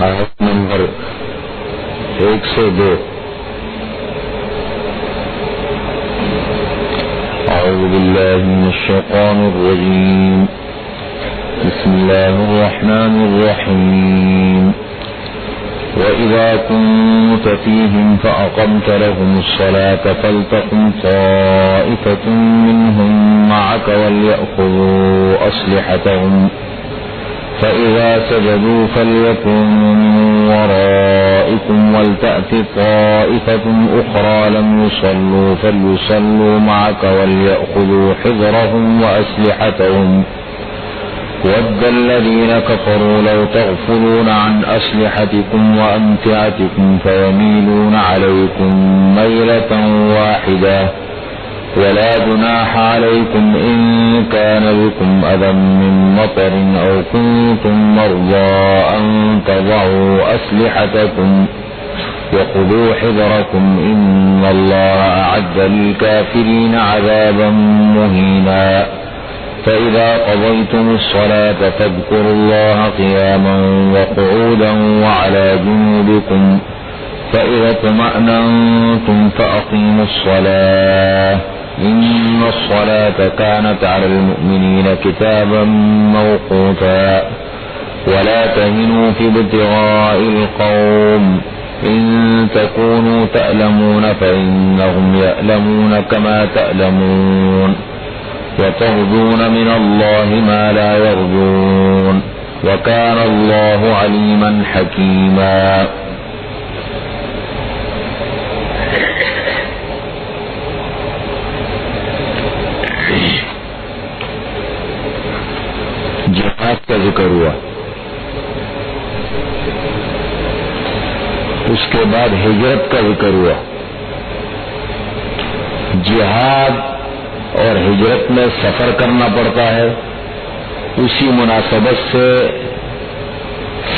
آیت نمبر 102. أعوذ بالله من الشيطان الرجيم. بسم الله الرحمن الرحيم. وإذا كنت فيهم فأقمت لهم الصلاة فلتقم طائفة منهم معك وليأخذوا أسلحتهم فإذا سجدوا فليكونوا من ورائكم ولتأت طائفة أخرى لم يصلوا فليصلوا معك وليأخذوا حذرهم وأسلحتهم ود الذين كفروا لو تغفلون عن أسلحتكم وأمتعتكم فيميلون عليكم ميلة واحدة ولا جناح عليكم إن كان بكم أذى من مطر أو كنتم مرضى أن تضعوا أسلحتكم وخذوا حذركم إن الله أعد للكافرين عذابا مهينا فإذا قضيتم الصلاة فاذكروا الله قياما وقعودا وعلى جنوبكم فإذا اطمأننتم فأقيموا الصلاة إن الصلاة كانت على المؤمنين كتابا موقوتا ولا تهنوا في ابتغاء القوم إن تكونوا تألمون فإنهم يألمون كما تألمون وترجون من الله ما لا يرجون وكان الله عليما حكيما. جہاد کا ذکر ہوا، اس کے بعد ہجرت کا ذکر ہوا. جہاد اور ہجرت میں سفر کرنا پڑتا ہے، اسی مناسبت سے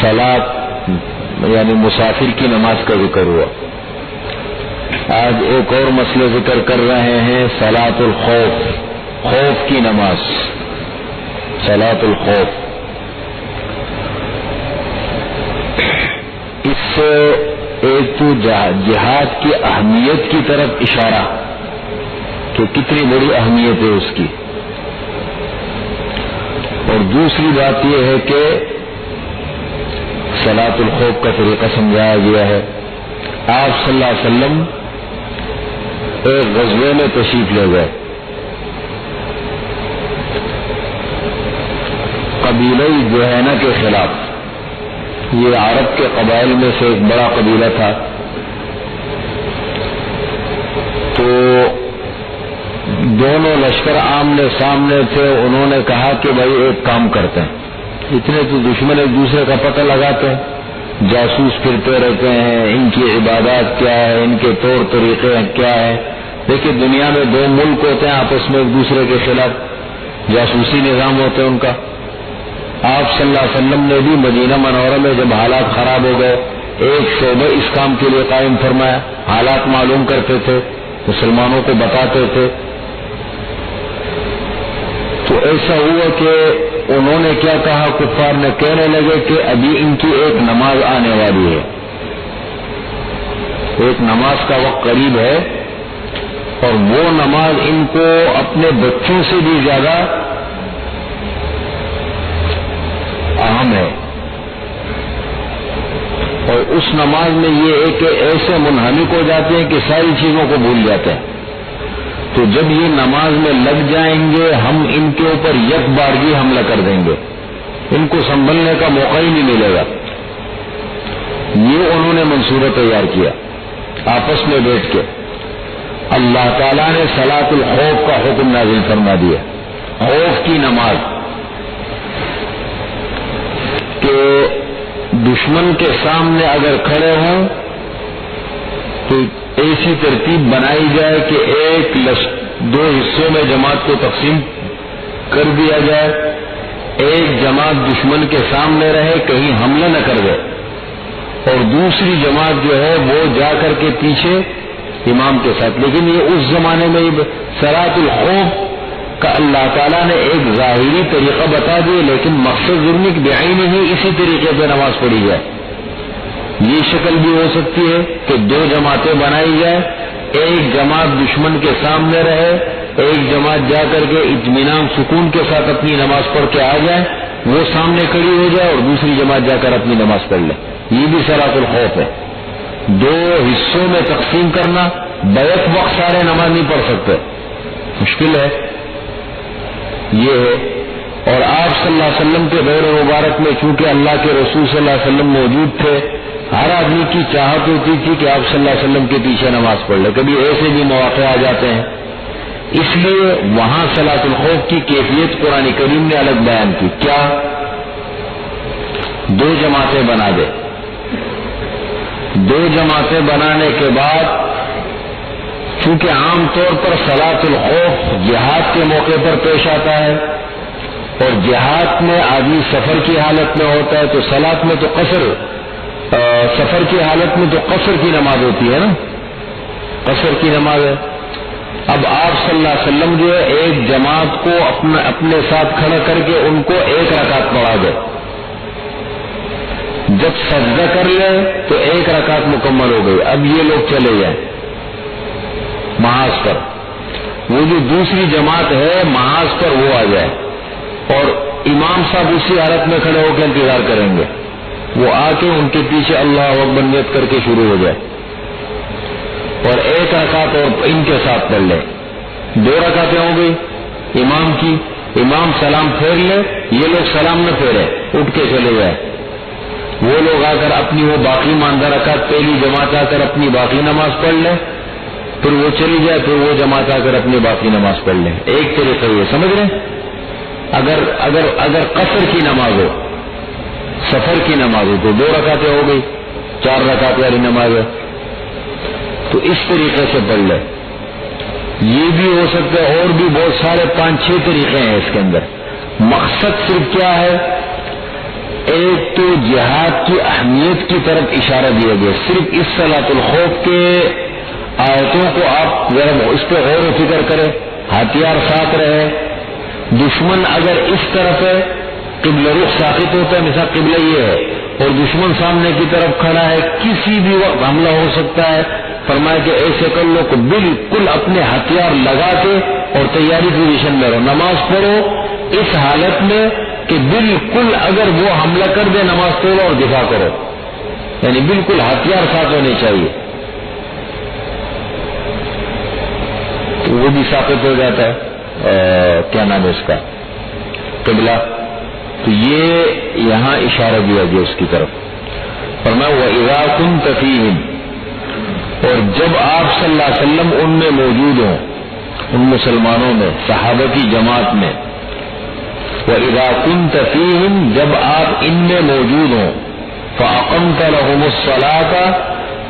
صلاۃ یعنی مسافر کی نماز کا ذکر ہوا. آج ایک اور مسئلہ ذکر کر رہے ہیں، صلاۃ الخوف، خوف کی نماز، صلاۃ الخوف. اس سے ایک تو جہاد کی اہمیت کی طرف اشارہ کہ کتنی بڑی اہمیت ہے اس کی، اور دوسری بات یہ ہے کہ صلاۃ الخوف کا طریقہ سمجھایا گیا ہے. آپ صلی اللہ علیہ وسلم ایک غزوے میں تشریف لے گئے، قبیلہ جوہینہ کے خلاف. یہ عرب کے قبائل میں سے ایک بڑا قبیلہ تھا. تو دونوں لشکر آمنے سامنے تھے. انہوں نے کہا کہ بھائی ایک کام کرتے ہیں، اتنے تو دشمن ایک دوسرے کا پتہ لگاتے ہیں، جاسوس پھرتے رہتے ہیں، ان کی عبادات کیا ہے، ان کے طور طریقے کیا ہے. دیکھیے دنیا میں دو ملک ہوتے ہیں آپس میں ایک دوسرے کے خلاف، جاسوسی نظام ہوتے ہیں ان کا. آپ صلی اللہ علیہ وسلم نے بھی مدینہ منورہ میں جب حالات خراب ہو گئے ایک شعبہ اس کام کے لیے قائم فرمایا. حالات معلوم کرتے تھے، مسلمانوں کو بتاتے تھے. تو ایسا ہوا کہ انہوں نے کیا کہا، کفار نے کہنے لگے کہ ابھی ان کی ایک نماز آنے والی ہے، ایک نماز کا وقت قریب ہے، اور وہ نماز ان کو اپنے بچوں سے بھی زیادہ اہم ہے. اور اس نماز میں یہ ہے کہ ایسے منہمک ہو جاتے ہیں کہ ساری چیزوں کو بھول جاتے ہیں. تو جب یہ نماز میں لگ جائیں گے ہم ان کے اوپر یک بارگی حملہ کر دیں گے، ان کو سنبھلنے کا موقع ہی نہیں ملے گا. یہ انہوں نے منصوبہ تیار کیا آپس میں بیٹھ کے. اللہ تعالیٰ نے صلاۃ الخوف کا حکم نازل فرما دیا، خوف کی نماز، کہ دشمن کے سامنے اگر کھڑے ہوں تو ایسی ترتیب بنائی جائے کہ ایک دو حصوں میں جماعت کو تقسیم کر دیا جائے. ایک جماعت دشمن کے سامنے رہے، کہیں حملہ نہ کر دے، اور دوسری جماعت جو ہے وہ جا کر کے پیچھے امام کے ساتھ. لیکن یہ اس زمانے میں صلاۃ الخوف کا اللہ تعالیٰ نے ایک ظاہری طریقہ بتا دیا، لیکن مقصد ضرور کہ بعینہ ہی اسی طریقے پہ نماز پڑھی جائے. یہ شکل بھی ہو سکتی ہے کہ 2 جماعتیں بنائی جائیں، ایک جماعت دشمن کے سامنے رہے، ایک جماعت جا کر کے اطمینان سکون کے ساتھ اپنی نماز پڑھ کے آ جائے، وہ سامنے کھڑی ہو جائے اور دوسری جماعت جا کر اپنی نماز پڑھ لے. یہ بھی صلاۃ الخوف ہے. 2 حصوں میں تقسیم کرنا، بیک وقت سارے نماز نہیں پڑھ سکتے، مشکل ہے. یہ ہے. اور آپ صلی اللہ علیہ وسلم کے دور مبارک میں چونکہ اللہ کے رسول صلی اللہ علیہ وسلم موجود تھے، ہر آدمی کی چاہت ہوتی تھی کہ آپ صلی اللہ علیہ وسلم کے پیچھے نماز پڑھ لے. کبھی ایسے بھی مواقع آ جاتے ہیں، اس لیے وہاں صلاۃ الخوف کی کیفیت قرآن کریم نے الگ بیان کی. کیا 2 جماعتیں بنا دے. 2 جماعتیں بنانے کے بعد چونکہ عام طور پر صلاۃ الخوف جہاد کے موقع پر پیش آتا ہے، اور جہاد میں آدمی سفر کی حالت میں ہوتا ہے، تو صلاۃ میں تو قصر، سفر کی حالت میں تو قصر کی نماز ہوتی ہے نا، قصر کی نماز ہے. اب آپ صلی اللہ علیہ وسلم جو ہے ایک جماعت کو اپنے ساتھ کھڑا کر کے ان کو 1 رکعت پڑھا دے. جب سجدہ کر لے تو 1 رکعت مکمل ہو گئی. اب یہ لوگ چلے جائیں محاذ پر، وہ جو دوسری جماعت ہے محاذ پر وہ آ جائے، اور امام صاحب اسی حالت میں کھڑے ہو کے انتظار کریں گے. وہ آ کے ان کے پیچھے اللہ اکبر نیت کر کے شروع ہو جائے، اور 1 رکعت اور ان کے ساتھ پڑھ لے. 2 رکعتیں ہو گئی امام کی، امام سلام پھیر لے، یہ لوگ سلام نہ پھیرے، اٹھ کے چلے جائے. وہ لوگ آ کر اپنی وہ باقی ماندہ رکعت، پہلی جماعت آ کر اپنی باقی نماز پڑھ لے، پھر وہ چلی جائے، پھر وہ جماعت آ کر اپنی باقی نماز پڑھ لے. ایک طریقہ یہ سمجھ رہے. اگر قصر کی نماز ہو، سفر کی نماز ہو، تو 2 رکعتیں ہو گئی، 4 رکعت والی نماز ہے، تو اس طریقے سے پڑھ لے. یہ بھی ہو سکتا ہے، اور بھی بہت سارے 5-6 طریقے ہیں اس کے اندر. مقصد صرف کیا ہے؟ ایک تو جہاد کی اہمیت کی طرف اشارہ دیا گیا. صرف اس صلاۃ الخوف کے آیتوں کو آپ ذرا اس پہ غور و فکر کریں. ہتھیار ساتھ رہے، دشمن اگر اس طرف ہے قبلہ رخ ساقط ہوتا ہے، مثال قبلہ یہ ہے اور دشمن سامنے کی طرف کھڑا ہے، کسی بھی وقت حملہ ہو سکتا ہے. فرمایا کہ ایسے کر لو کہ بالکل اپنے ہتھیار لگا کے اور تیاری پوزیشن میں رہو، نماز پڑھو اس حالت میں کہ بالکل اگر وہ حملہ کر دے نماز توڑو اور دفاع کرو، یعنی بالکل ہتھیار ساتھ ہونے چاہیے. تو وہ بھی ثابت ہو جاتا ہے کیا نام ہے اس کا، قبلہ. تو یہ یہاں اشارہ دیا گیا اس کی طرف. فرمایا وَإِذَا كُنْتَ فِيهِمْ، اور جب آپ صلی اللہ علیہ وسلم ان میں موجود ہوں، ان مسلمانوں میں، صحابہ کی جماعت میں. وَإِذَا كُنْتَ فِيهِمْ، جب آپ ان میں موجود ہوں. فَأَقَمْتَ لَهُمُ الصَّلَاةَ،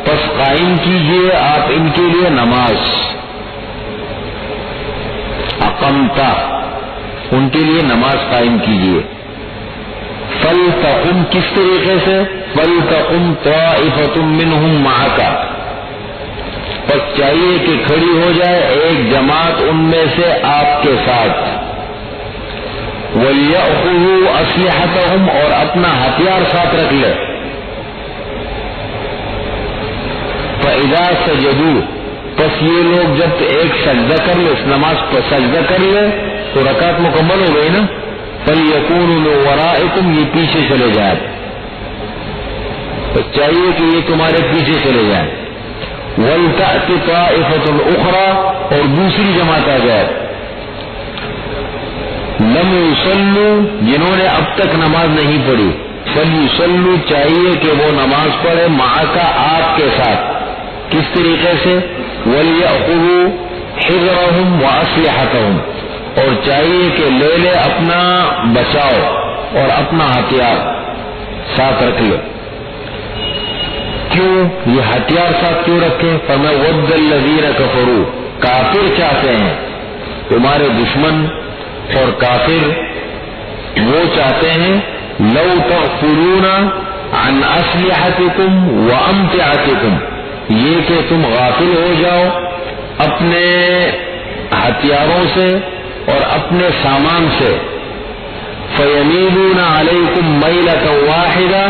پس قائم کیجئے آپ ان کے لیے نماز. اقمتا، ان کے لیے نماز قائم کیجئے. فَلْتَقُمْ، کس طریقے سے؟ فَلْتَقُمْ طَائِفَةٌ مِّنْهُمْ مَعَكَ، پس چاہیے کہ کھڑی ہو جائے ایک جماعت ان میں سے آپ کے ساتھ. وَلْيَأْخُذُوا أَسْلِحَتَهُمْ، اور اپنا ہتھیار ساتھ رکھ لے. فَإِذَا سَجَدُوا، پس یہ لوگ جب ایک سجدہ کر لے، اس نماز پر سجدہ کر لے تو رکعت مکمل ہو گئی نا. فَلْيَكُونُوا مِن وَرَائِكُمْ، یہ پیچھے چلے جائیں، تو چاہیے کہ یہ تمہارے پیچھے چلے جائیں. وَلْتَأْتِ طَائِفَةٌ أُخْرَى، اور دوسری جماعت آ جائے. لَمْ يُصَلُّوا، جنہوں نے اب تک نماز نہیں پڑھی. فَلْيُصَلُّوا، چاہیے کہ وہ نماز پڑھے مَعَكَ، آپ کے ساتھ. کس طریقے سے؟ وَلْيَأْخُذُوا حِذْرَهُمْ وَأَسْلِحَتَهُمْ، اور چاہیے کہ لے لے اپنا بچاؤ اور اپنا ہتھیار ساتھ رکھ لے. کیوں یہ ہتھیار ساتھ کیوں رکھے؟ فرمایا وَدَّ الَّذِينَ كَفَرُوا، کافر چاہتے ہیں، تمہارے دشمن اور کافر وہ چاہتے ہیں لَوْ تَغْفُلُونَ عَنْ أَسْلِحَتِكُمْ وَأَمْتِعَتِكُمْ، یہ کہ تم غافل ہو جاؤ اپنے ہتھیاروں سے اور اپنے سامان سے. فَيَمِيلُونَ عَلَيْكُمْ مَيْلَةً وَاحِدَةً،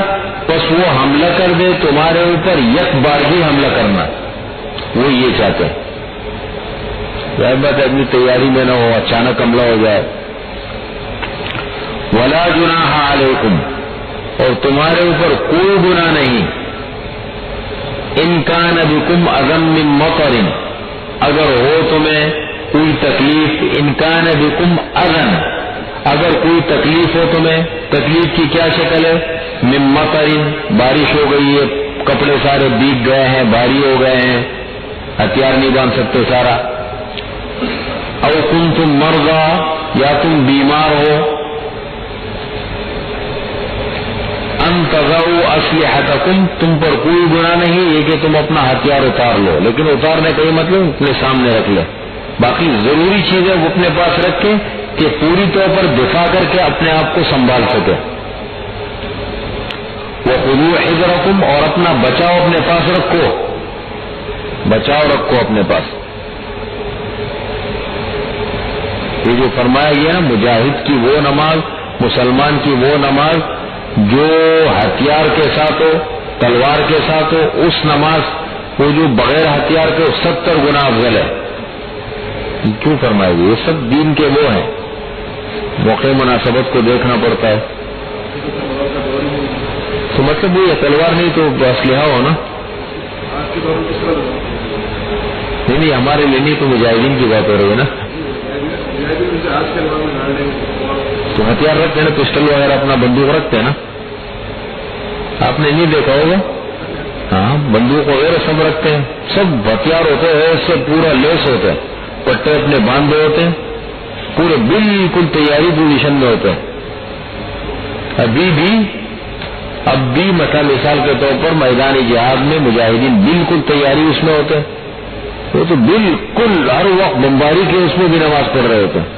بس وہ حملہ کر دے تمہارے اوپر، یک بار ہی حملہ کرنا، وہ یہ چاہتے ہیں۔ ظاہر بات آدمی تیاری میں نہ ہو، اچانک حملہ ہو جائے۔ ولا جناح علیکم، اور تمہارے اوپر کوئی گناہ نہیں، ان کان بکم اذی من مطر، اگر ہو تمہیں کوئی تکلیف، ان کان بکم اذی، اگر کوئی تکلیف ہو تمہیں، تکلیف کی کیا شکل ہے؟ من مطر، بارش ہو گئی ہے، کپڑے سارے بھیگ گئے ہیں، بھاری ہو گئے ہیں، ہتھیار نہیں باندھ سکتے سارا، او کنتم مرضی، یا تم بیمار ہو، ان تضعوا اسلحتکم، تم پر کوئی گناہ نہیں یہ کہ تم اپنا ہتھیار اتار لو، لیکن اتارنے کا یہ مطلب اپنے سامنے رکھ لے، باقی ضروری چیزیں وہ اپنے پاس رکھیں کہ پوری طور پر دفاع کر کے اپنے آپ کو سنبھال سکے۔ وَخُذُوا حِذْرَكُمْ، اور اپنا بچاؤ اپنے پاس رکھو، بچاؤ رکھو اپنے پاس۔ یہ جو فرمایا گیا نا مجاہد کی وہ نماز، مسلمان کی وہ نماز جو ہتھیار کے ساتھ ہو، تلوار کے ساتھ ہو، اس نماز وہ جو بغیر ہتھیار کے 70 گنا افضل ہے۔ کیوں فرمایا گیا؟ یہ سب دین کے وہ ہیں، موقع مناسبت کو دیکھنا پڑتا ہے۔ تو مطلب یہ تلوار نہیں تو اسلحہ ہو نا، نہیں ہمارے لیے نہیں، تو مجاہدین کی بات ہو رہی ہے نا، تو ہتھیار رکھتے ہیں نا، پسٹل وغیرہ اپنا بندوق رکھتے ہیں نا، آپ نے نہیں دیکھا ہوگا؟ ہاں بندوق وغیرہ سب رکھتے ہیں، سب ہتھیار ہوتے ہیں، اس سے پورا لیس ہوتے ہیں، پٹے اپنے باندھے ہوتے ہیں، پورے بالکل تیاری پوزیشن میں ہوتے ہیں۔ اب بھی مثال کے طور پر میدان جہاد میں مجاہدین بالکل تیاری اس میں ہوتے ہیں، وہ تو بالکل ہر وقت بمباری کے اس میں بھی نماز پڑھ رہے ہوتے ہیں،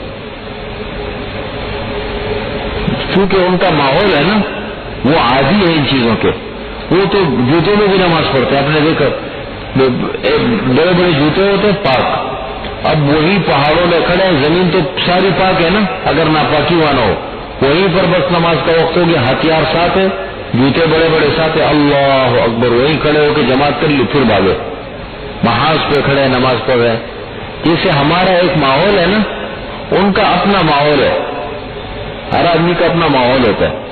چونکہ ان کا ماحول ہے نا، وہ عادی ہے ان چیزوں کے، وہ تو جوتوں میں بھی نماز پڑھتے ہیں۔ آپ نے دیکھا بڑے بڑے جوتے ہوتے ہیں پاک، اب وہی پہاڑوں میں کھڑے ہیں، زمین تو ساری پاک ہے نا، اگر ناپاکی وہاں نہ ہو، وہیں پر بس نماز کا وقت ہو گیا، ہتھیار ساتھ ہے، جوتے بڑے بڑے ساتھ ہے، اللہ اکبر، وہیں کھڑے ہو کے جماعت کر لی، پھر بھاگے، محاذ پہ کھڑے ہیں، نماز پڑھ رہے ہیں۔ جیسے ہمارا ایک ماحول ہے نا، ان کا اپنا ماحول ہے، ہر آدمی کا اپنا ماحول ہوتا ہے۔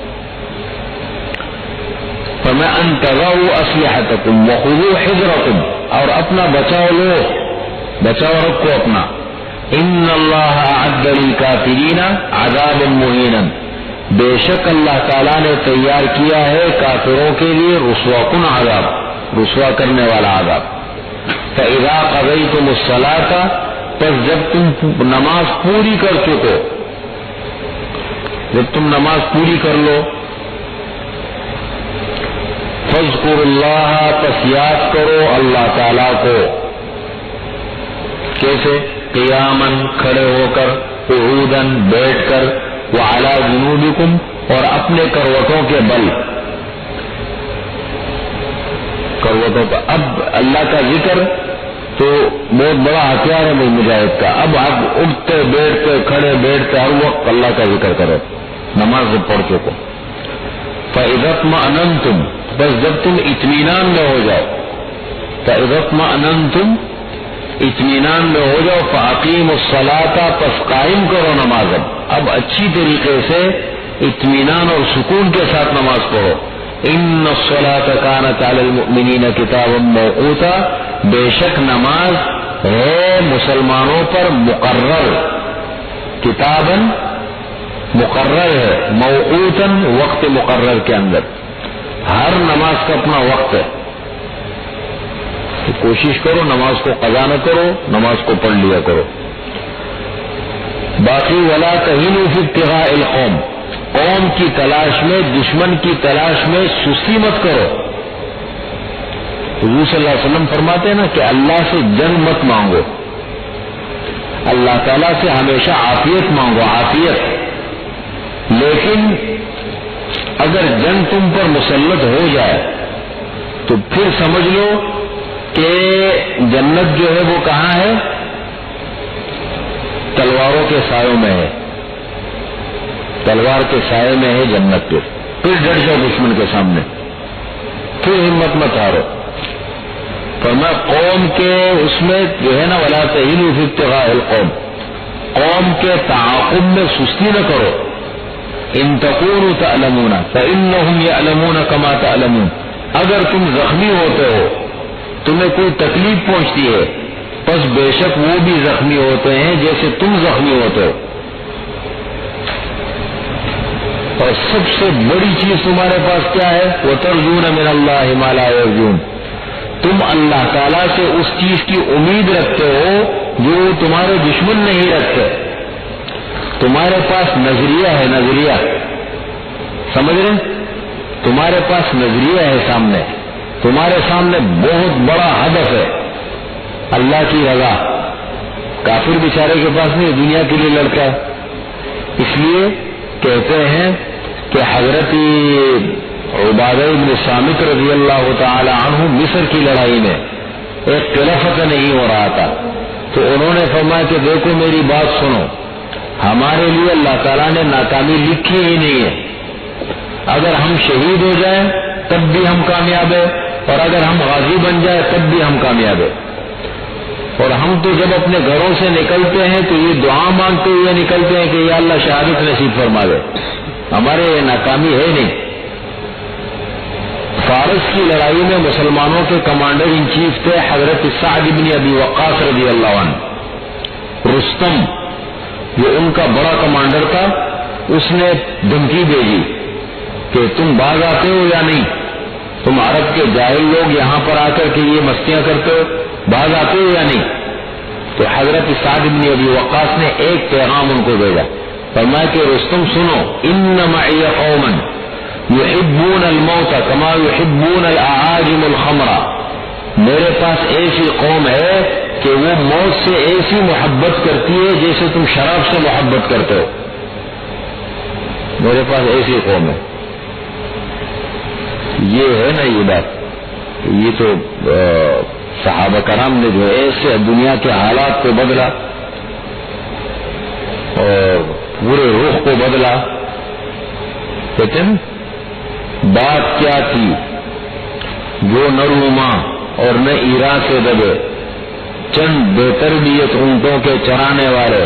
فرمایا ان تضعوا اسلحتکم وخذوا حذرکم، اور اپنا بچاؤ لو، بچاؤ رکھو اپنا۔ ان اللہ اعد للکافرین عذابا مہینا، بے شک اللہ تعالیٰ نے تیار کیا ہے کافروں کے لیے رسوا کن عذاب، رسوا کرنے والا عذاب۔ فَإِذَا قَضَيْتُمُ الصَّلَاةَ، پس جب تم نماز پوری کر چکو، جب تم نماز پوری کر لو، فَاذْكُرُوا اللَّهَ، پس یاد کرو اللہ تعالیٰ کو، کیسے؟ قیاماً، کھڑے ہو کر، قعوداً، بیٹھ کر، وعلی جنوبکم، اور اپنے کروٹوں کے بل، کروٹوں پر۔ اب اللہ کا ذکر تو بہت بڑا ہتھیار ہے مجاہد کا، اب آپ اٹھتے بیٹھتے کھڑے بیٹھتے ہر وقت اللہ کا ذکر کرو، نماز پڑھ چکو۔ فَإِذَا اطْمَأْنَنْتُمْ، بس جب تم اطمینان میں ہو جاؤ، فَإِذَا اطْمَأْنَنْتُمْ، اطمینان میں ہو جاؤ، فَأَقِيمُوا الصَّلَاةَ، پس قائم کرو نماز، اب اچھی طریقے سے اطمینان اور سکون کے ساتھ نماز پڑھو۔ ان الصلاۃ کانت علی المؤمنین کتابا موقوتا، بے شک نماز ہے مسلمانوں پر مقرر، کتاباً مقرر ہے، موقوتاً وقت مقرر کے اندر، ہر نماز کا اپنا وقت ہے، تو کوشش کرو نماز کو قضا نہ کرو، نماز کو پڑھ لیا کرو۔ باقی ولا تہینوا فی ابتغاء القوم، قوم کی تلاش میں، دشمن کی تلاش میں سستی مت کرو۔ حضور صلی اللہ علیہ وسلم فرماتے ہیں نا کہ اللہ سے جنگ مت مانگو، اللہ تعالیٰ سے ہمیشہ عافیت مانگو، عافیت، لیکن اگر جنگ تم پر مسلط ہو جائے تو پھر سمجھ لو کہ جنت جو ہے وہ کہاں ہے؟ تلواروں کے سایوں میں ہے، تلوار کے سائے میں ہے جنت پہ، پھر ڈٹ جاؤ دشمن کے سامنے، ہمت مت ہارو. فرمایا قوم کے اس میں جو ہے نا ولا تہنوا فی ابتغاء القوم، قوم کے تعاقب میں سستی نہ کرو. ان تکونوا تعلمون فانہم یعلمون کما تعلمون، اگر تم زخمی ہوتے ہو، تمہیں کوئی تکلیف پہنچتی ہے، پس بے شک وہ بھی زخمی ہوتے ہیں جیسے تم زخمی ہوتے ہو. اور سب سے بڑی چیز تمہارے پاس کیا ہے؟ وَتَرْجُونَ مِنَ اللَّهِ مَا لَا يَرْجُونَ، تم اللہ تعالیٰ سے اس چیز کی امید رکھتے ہو جو تمہارے دشمن نہیں رکھتے. تمہارے پاس نظریہ ہے، نظریہ سمجھ رہے؟ تمہارے پاس نظریہ ہے سامنے، تمہارے سامنے بہت بڑا ہدف ہے، اللہ کی رضا. کافر بیچارے کے پاس نہیں، دنیا کے لیے لڑتا ہے. اس لیے کہتے ہیں کہ حضرت عبادہ بن صامت رضی اللہ تعالی عنہ مصر کی لڑائی میں ایک قلعہ فتح نہیں ہو رہا تھا، تو انہوں نے فرمایا کہ دیکھو میری بات سنو، ہمارے لیے اللہ تعالیٰ نے ناکامی لکھی ہی نہیں ہے. اگر ہم شہید ہو جائیں تب بھی ہم کامیاب ہیں، اور اگر ہم غازی بن جائیں تب بھی ہم کامیاب ہیں. اور ہم تو جب اپنے گھروں سے نکلتے ہیں تو یہ دعا مانگتے ہوئے نکلتے ہیں کہ یا اللہ شہادت نصیب فرما دے، ہمارے یہ ناکامی ہے نہیں. فارس کی لڑائی میں مسلمانوں کے کمانڈر ان چیف تھے حضرت سعد بن ابی وقاص رضی اللہ عنہ. رستم جو ان کا بڑا کمانڈر تھا، اس نے دھمکی بھیجی کہ تم باز آتے ہو یا نہیں، تم عرب کے جاہل لوگ یہاں پر آ کر کے یہ مستیاں کرتے ہو، باز آتے ہو یا نہیں. تو حضرت سعد بن ابی وقاص نے ایک پیغام ان کو بھیجا، فرمایا کہ رستم سنو، ان معی قوما یحبون الموت کما یحبون الاعاجم الخمر، میرے پاس ایسی قوم ہے کہ وہ موت سے ایسی محبت کرتی ہے جیسے تم شراب سے محبت کرتے ہو. میرے پاس ایسی قوم ہے. یہ ہے نا یہ بات، یہ تو صحابہ کرام نے جو ایسے دنیا کے حالات کو بدلا اور پورے رخ کو بدلا. کہتے ہیں بات کیا تھی جو نہ روما اور نہ ایرا سے دبے، چند بے تربیت اونٹوں کے چرانے والے،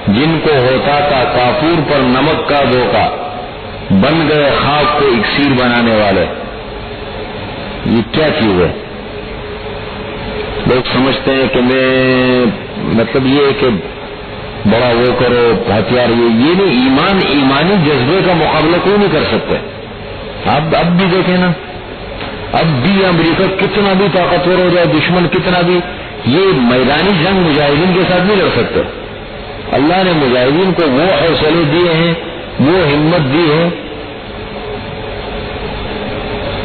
جن کو ہوتا تھا کافور پر نمک کا دھوکا، بن گئے خاک کو اکسیر بنانے والے. یہ کیا چیز ہے؟ لوگ سمجھتے ہیں کہ میں مطلب یہ ہے کہ بڑا وہ کرو ہتھیار، یہ نہیں. ایمان ایمانی جذبے کا مقابلہ کوئی نہیں کر سکتے. اب بھی دیکھیں نا، اب بھی امریکہ کتنا بھی طاقتور ہو جائے، دشمن کتنا بھی، یہ میدانی جنگ مجاہدین کے ساتھ نہیں لڑ سکتے. اللہ نے مجاہدین کو وہ حوصلے دیے ہیں، وہ ہمت دی ہے.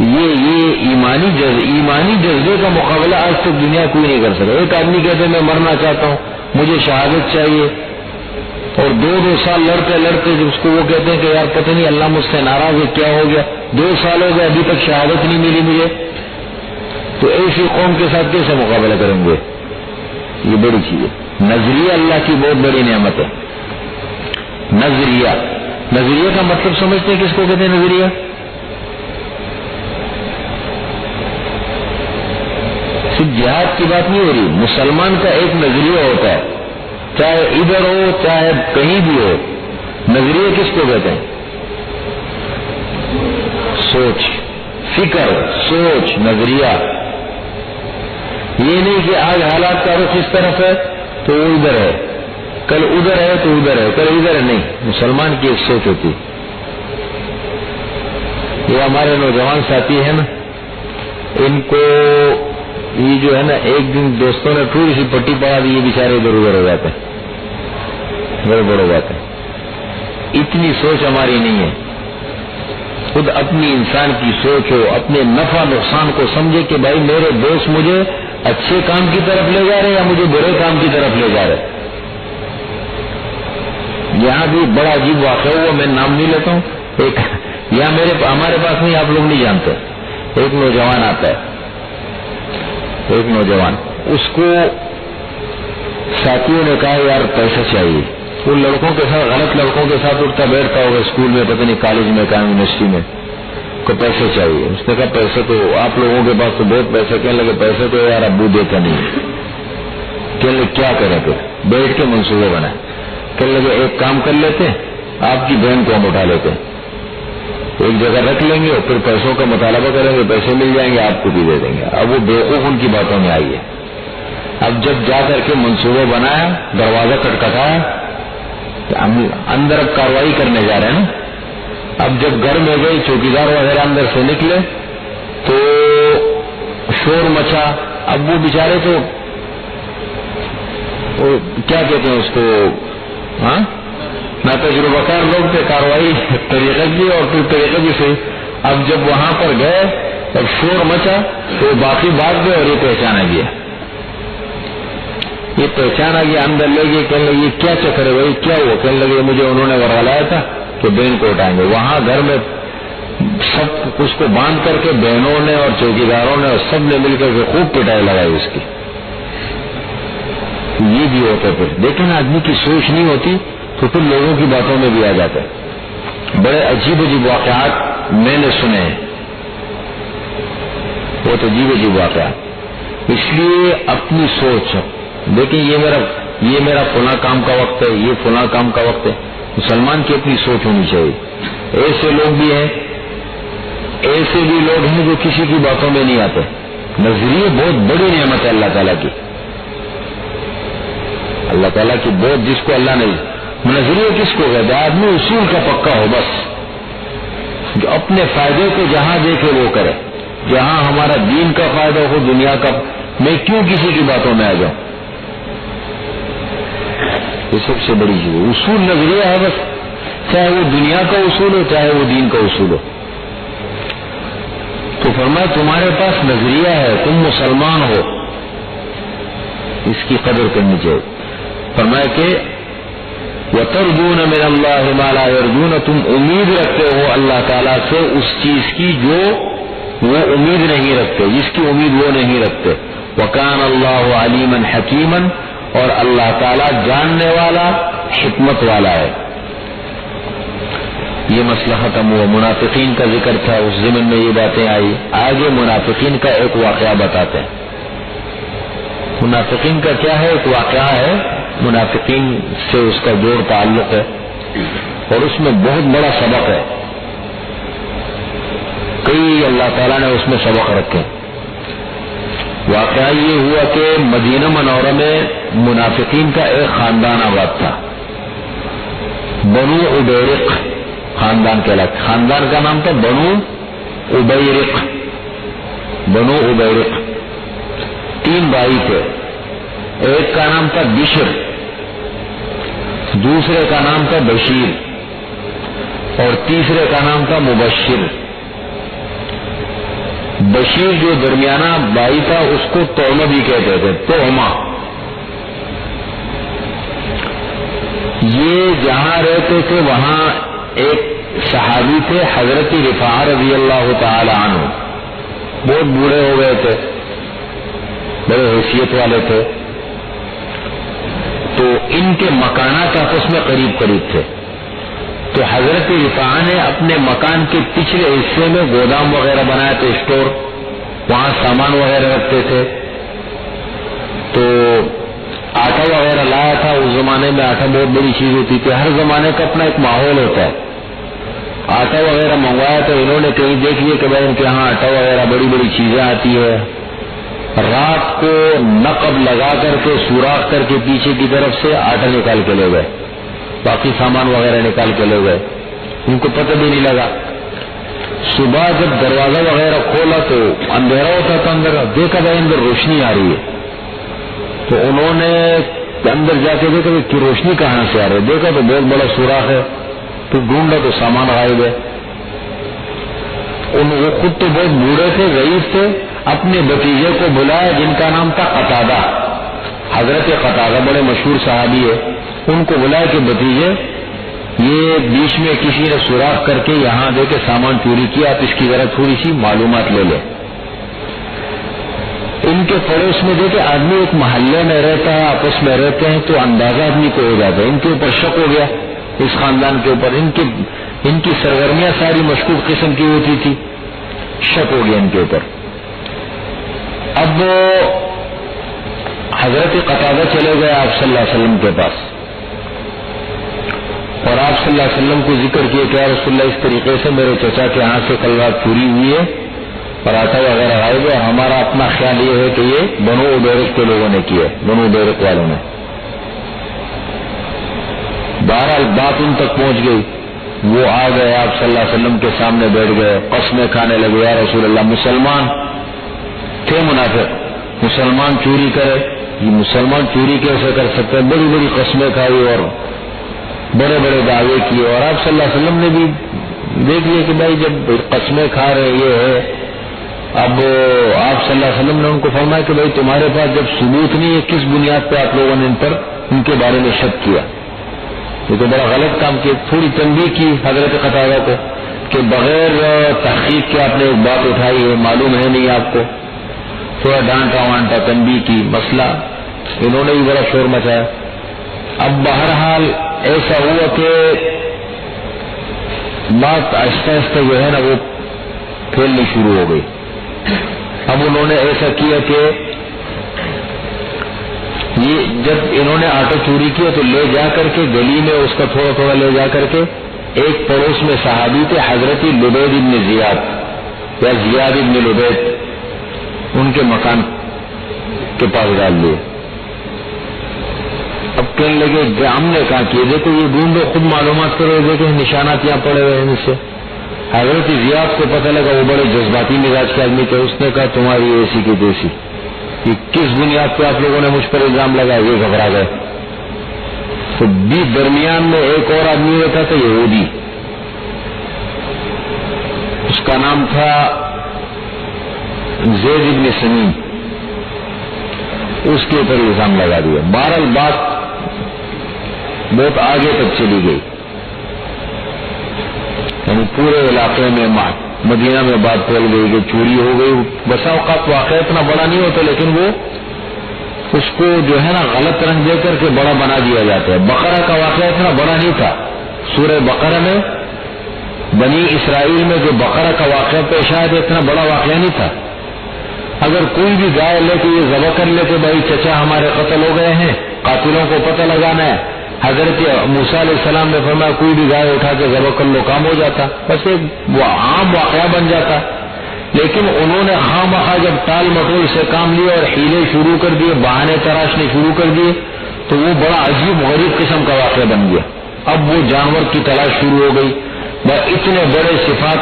یہ ایمانی جذبے کا مقابلہ آج تک دنیا کوئی نہیں کر سکتا. ایک آدمی کہتے ہیں میں مرنا چاہتا ہوں، مجھے شہادت چاہیے، اور 2 سال لڑتے جب اس کو وہ کہتے ہیں کہ یار پتہ نہیں اللہ مجھ سے ناراض ہے، کیا ہو گیا، 2 سال ہو گئے ابھی تک شہادت نہیں ملی مجھے، تو ایسی قوم کے ساتھ کیسے مقابلہ کریں گے؟ یہ بڑی چیز ہے. نظریہ اللہ کی بہت بڑی نعمت ہے. نظریہ کا مطلب سمجھتے ہیں کس کو کہتے ہیں؟ نظریہ صرف جہاد کی بات نہیں ہو رہی. مسلمان کا ایک نظریہ ہوتا ہے، چاہے ادھر ہو چاہے کہیں بھی ہو. نظریہ کس کو کہتے ہیں؟ سوچ، فکر، سوچ، نظریہ. یہ نہیں کہ آج حالات کا رخ اس طرف ہے تو وہ ادھر ہے، کل ادھر ہے تو ادھر ہے، کل ادھر ہے. نہیں، مسلمان کی ایک سوچ ہوتی. یہ ہمارے نوجوان ساتھی ہیں نا، ان کو یہ جو ہے نا ایک دن دوستوں نے تھوڑی سی پٹی پڑا دی، یہ بیچارے ادھر ادھر ہو جاتے ہیں، گڑبڑ ہو جاتے ہیں. اتنی سوچ ہماری نہیں ہے. خود اپنی انسان کی سوچ ہو، اپنے نفع نقصان کو سمجھے کہ بھائی میرے دوست مجھے اچھے کام کی طرف لے جا رہے یا مجھے برے کام کی طرف لے جا رہے. یہاں بھی بڑا عجیب واقعہ ہوا، میں نام نہیں لیتا ہوں. ایک یہاں ہمارے پاس نہیں، آپ لوگ نہیں جانتے. ایک نوجوان آتا ہے، ایک نوجوان، اس کو ساتھیوں نے کہا یار پیسہ چاہیے. وہ لڑکوں کے ساتھ، غلط لڑکوں کے ساتھ اٹھتا بیٹھتا ہوگا، اسکول میں پتہ نہیں، کالج میں کہاں، یونیورسٹی میں. کو پیسے چاہیے. اس نے کہا پیسے تو آپ لوگوں کے پاس تو بہت پیسے. کہنے لگے پیسے تو یار ابو دیتا نہیں. کہنے لگے کیا کریں پھر؟ بیٹھ کے منصوبے بنائے. کہنے لگے ایک کام کر لیتے ہیں, آپ کی بہن کو ہم اٹھا لیتے ہیں, ایک جگہ رکھ لیں گے اور پھر پیسوں کا مطالبہ کریں گے, پیسے مل جائیں گے, آپ کو بھی دے دیں گے. اب وہ بیوقوف ان کی باتوں میں آئی ہے. اب جب جا کر کے منصوبہ بنایا, دروازہ کٹکھٹایا, اندر اب کاروائی کرنے جا رہے ہیں نا. اب جب گھر میں گئی, چوکیدار وغیرہ اندر سے نکلے تو شور مچا. اب وہ بیچارے تو کیا کہتے ہیں اس کو, ہاں نہ تجربہ کار لوگ تھے, کاروائی طریقے بھی اور پھر طریقے بھی صحیح. اب جب وہاں پر گئے تب شور مچا تو باقی بات گئے اور یہ پہچانا گیا. یہ پہچانا گیا, اندر لے گئے. کہنے لگے یہ کیا چکر ہے بھائی, کیا ہوا؟ کہنے لگے مجھے انہوں نے ورگلایا تھا کہ بہن کو اٹھائیں گے. وہاں گھر میں سب اس کو باندھ کر کے بہنوں نے اور چوکیداروں نے اور سب نے مل کر کے خوب پٹائی لگائی اس کی. یہ بھی ہوتا ہے پھر. لیکن آدمی کی سوچ نہیں ہوتی تو پھر لوگوں کی باتوں میں بھی آ جاتا ہے. بڑے عجیب عجیب واقعات میں نے سنے ہیں, بہت عجیب عجیب واقعات. اس لیے اپنی سوچ دیکھیں, یہ میرا فلاں کام کا وقت ہے, یہ فلاں کام کا وقت ہے. مسلمان کی اپنی سوچ ہونی چاہیے. ایسے لوگ بھی ہیں, ایسے بھی لوگ ہیں جو کسی کی باتوں میں نہیں آتے. نظریے بہت بڑی نعمت ہے اللہ تعالیٰ کی. اللہ تعالیٰ کی بہت, جس کو اللہ نے نظریہ کس کو کہتے ہیں؟ آدمی اصول کا پکا ہو بس, جو اپنے فائدے کو جہاں دیکھے وہ کرے. جہاں ہمارا دین کا فائدہ ہو, دنیا کا, میں کیوں کسی کی باتوں میں آ جاؤں؟ یہ سب سے بڑی چیز ہے. اصول نظریہ ہے بس, چاہے وہ دنیا کا اصول ہو چاہے وہ دین کا اصول ہو. تو فرمایا تمہارے پاس نظریہ ہے, تم مسلمان ہو, اس کی قدر کرنی چاہیے. فرمایا کہ وَتَرْجُونَ مِنَ اللَّهِ مَا لَا يَرْجُونَ, تم امید رکھتے ہو اللہ تعالیٰ سے اس چیز کی جو وہ امید نہیں رکھتے, جس کی امید وہ نہیں رکھتے. وَكَانَ اللَّهُ عَلِيمًا حَكِيمًا, اور اللہ تعالیٰ جاننے والا, حکمت والا ہے. یہ مسئلہ ختم ہوا. منافقین کا ذکر تھا, اس ضمن میں یہ باتیں آئی. آگے منافقین کا ایک واقعہ بتاتے ہیں. منافقین کا کیا ہے, ایک واقعہ ہے. منافقین سے اس کا جوڑ تعلق ہے اور اس میں بہت بڑا سبق ہے. کئی اللہ تعالیٰ نے اس میں سبق رکھے. واقعہ یہ ہوا کہ مدینہ منورہ میں منافقین کا ایک خاندان آباد تھا. بنو عبیرق خاندان کہلاتا. خاندان کا نام تھا بنو عبیرق. بنو عبیرق 3 بھائی تھے. ایک کا نام تھا بشر, دوسرے کا نام تھا بشیر اور تیسرے کا نام تھا مبشر. بشیر جو درمیانہ بھائی تھا اس کو تومہ بھی کہتے تھے, تومہ. یہ جہاں رہتے تھے وہاں ایک صحابی تھے حضرت رفاعہ رضی اللہ تعالی عنہ. بہت بوڑھے ہو گئے تھے, بڑے حیثیت والے تھے. تو ان کے مکانات آپس میں قریب قریب تھے. تو حضرت رفاعہ نے اپنے مکان کے پچھلے حصے میں گودام وغیرہ بنایا تھا, اسٹور, وہاں سامان وغیرہ رکھتے تھے. تو آٹا وغیرہ لایا تھا. اس زمانے میں آٹا بہت بڑی چیز ہوتی تھی. ہر زمانے کا اپنا ایک ماحول ہوتا ہے. آٹا وغیرہ منگوایا تو انہوں نے کہیں دیکھ لیا کہ بھائی ان کے یہاں آٹا وغیرہ بڑی بڑی چیزیں آتی ہے. رات کو نقب لگا کر کے سوراخ کر کے پیچھے کی طرف سے آٹا نکال کے لے گئے, باقی سامان وغیرہ نکال کے لے گئے. ان کو پتہ بھی نہیں لگا. صبح جب دروازہ وغیرہ کھولا تو اندھیرا ہوتا تھا. اندر دیکھا بھائی اندر روشنی آ رہی ہے. تو انہوں نے اندر جا کے دیکھا کہ روشنی کہاں سے آ رہی ہے. دیکھا تو بہت بڑا سوراخ ہے. تو ڈھونڈا تو سامان غائب ہے. وہ خود تو بہت بوڑھے تھے, ضعیف تھے. اپنے بھتیجے کو بلایا جن کا نام تھا قتادہ. حضرت قتادہ بڑے مشہور صحابی ہے. ان کو بلایا کہ بھتیجے یہ بیچ میں کسی نے سوراخ کر کے یہاں دے کے سامان چوری کیا, آپ اس کی ذرا تھوڑی سی معلومات لے لیں. ان کے پڑوس میں دیکھے آدمی ایک محلے میں رہتا ہے, آپس میں رہتے ہیں, تو اندازہ آدمی کو ہو جاتا ہے. ان کے اوپر شک ہو گیا, اس خاندان کے اوپر. ان کی سرگرمیاں ساری مشکوک قسم کی ہوتی تھی. شک ہو گیا ان کے اوپر. اب حضرت قتادہ چلے گئے آپ صلی اللہ علیہ وسلم کے پاس اور آپ صلی اللہ علیہ وسلم کو ذکر کیے کہ رسول اللہ اس طریقے سے میرے چچا کے ہاتھ سے کل رات چوری ہوئی ہے اور آٹا وغیرہ غائب ہے. ہمارا اپنا خیال یہ ہے کہ یہ بنو عبیرق کے لوگوں نے کی ہے, بنو عبیرق والوں نے. بہرحال بات ان تک پہنچ گئی. وہ آ گئے آپ صلی اللہ علیہ وسلم کے سامنے بیٹھ گئے, قسمیں کھانے لگے. یا رسول اللہ, مسلمان تھے منافق, مسلمان چوری کرے, یہ مسلمان چوری کیسے کر سکتے ہیں؟ بڑی بڑی قسمیں کھائی اور بڑے بڑے دعوے کیے. اور آپ صلی اللہ علیہ وسلم نے بھی دیکھ لیا کہ بھائی جب قسمیں کھا رہے یہ ہے. اب آپ صلی اللہ علیہ وسلم نے ان کو فرمایا کہ بھائی تمہارے پاس جب ثبوت نہیں ہے, کس بنیاد پہ آپ لوگوں نے ان کے بارے میں شک کیا؟ یہ تو بڑا غلط کام کیا. تھوڑی تنبیہ کی حضرت قتادہ کو کہ بغیر تحقیق کے آپ نے ایک بات اٹھائی ہے, معلوم ہے نہیں آپ کو. تھوڑا ڈانٹا وانٹا, تنبیہ کی. مسئلہ انہوں نے بھی بڑا شور مچایا. اب بہرحال ایسا ہوا کہ بات آہستہ آہستہ جو ہے نا وہ پھیلنی شروع ہو گئی. اب انہوں نے ایسا کیا کہ یہ جب انہوں نے آٹا چوری کیا تو لے جا کر کے گلی میں اس کا تھوڑا تھوڑا لے جا کر کے ایک پڑوس میں صحابی تھے حضرت لبید ابن زیاد یا زیاد ابن لبید, ان کے مکان کے پاس ڈال دیے. اب کہنے لگے, ہم نے کہا کہ دیکھو یہ ڈھونڈو, خود معلومات کرو, دیکھو نشانات یہاں پڑے ہوئے ہیں. اس سے حضرت زیاد کو پتہ لگا, وہ بڑے جذباتی مزاج کے آدمی تھے. اس نے کہا تمہاری ایسی کی تیسی, کہ کس بنیاد پہ آپ لوگوں نے مجھ پر الزام لگایا؟ یہ گھبرا گئے. تو بیچ درمیان میں ایک اور آدمی رہتا تھا یہودی, اس کا نام تھا زید ابن سمیم, اس کے اوپر الزام لگا دیا. بہرحال بات بہت آگے تک چلی گئی, یعنی پورے علاقے میں مدینہ میں بات پھیل گئی کہ چوری ہو گئی. بسا اوقات واقعہ اتنا بڑا نہیں ہوتا, لیکن وہ اس کو جو ہے نا غلط رنگ دے کر کے بڑا بنا دیا جاتا ہے. بقرہ کا واقعہ اتنا بڑا نہیں تھا. سورہ بقرہ میں بنی اسرائیل میں جو بقرہ کا واقعہ پیش آیا تھا اتنا بڑا واقعہ نہیں تھا. اگر کوئی بھی گائے لے کے یہ ذبح کر لیتے, بھائی چچا ہمارے قتل ہو گئے ہیں, قاتلوں کو پتہ لگانا ہے. حضرت موسیٰ علیہ السلام نے فرمایا کوئی بھی گائے اٹھا کے ذبح کر لو, کام ہو جاتا. بس ایک وہ عام واقعہ بن جاتا. لیکن انہوں نے خواہ مخواہ جب ٹال مٹول سے کام لیا اور حیلے شروع کر دیے, بہانے تراشنے شروع کر دیے, تو وہ بڑا عجیب غریب قسم کا واقعہ بن گیا. اب وہ جانور کی تلاش شروع ہو گئی. اتنے بڑے صفات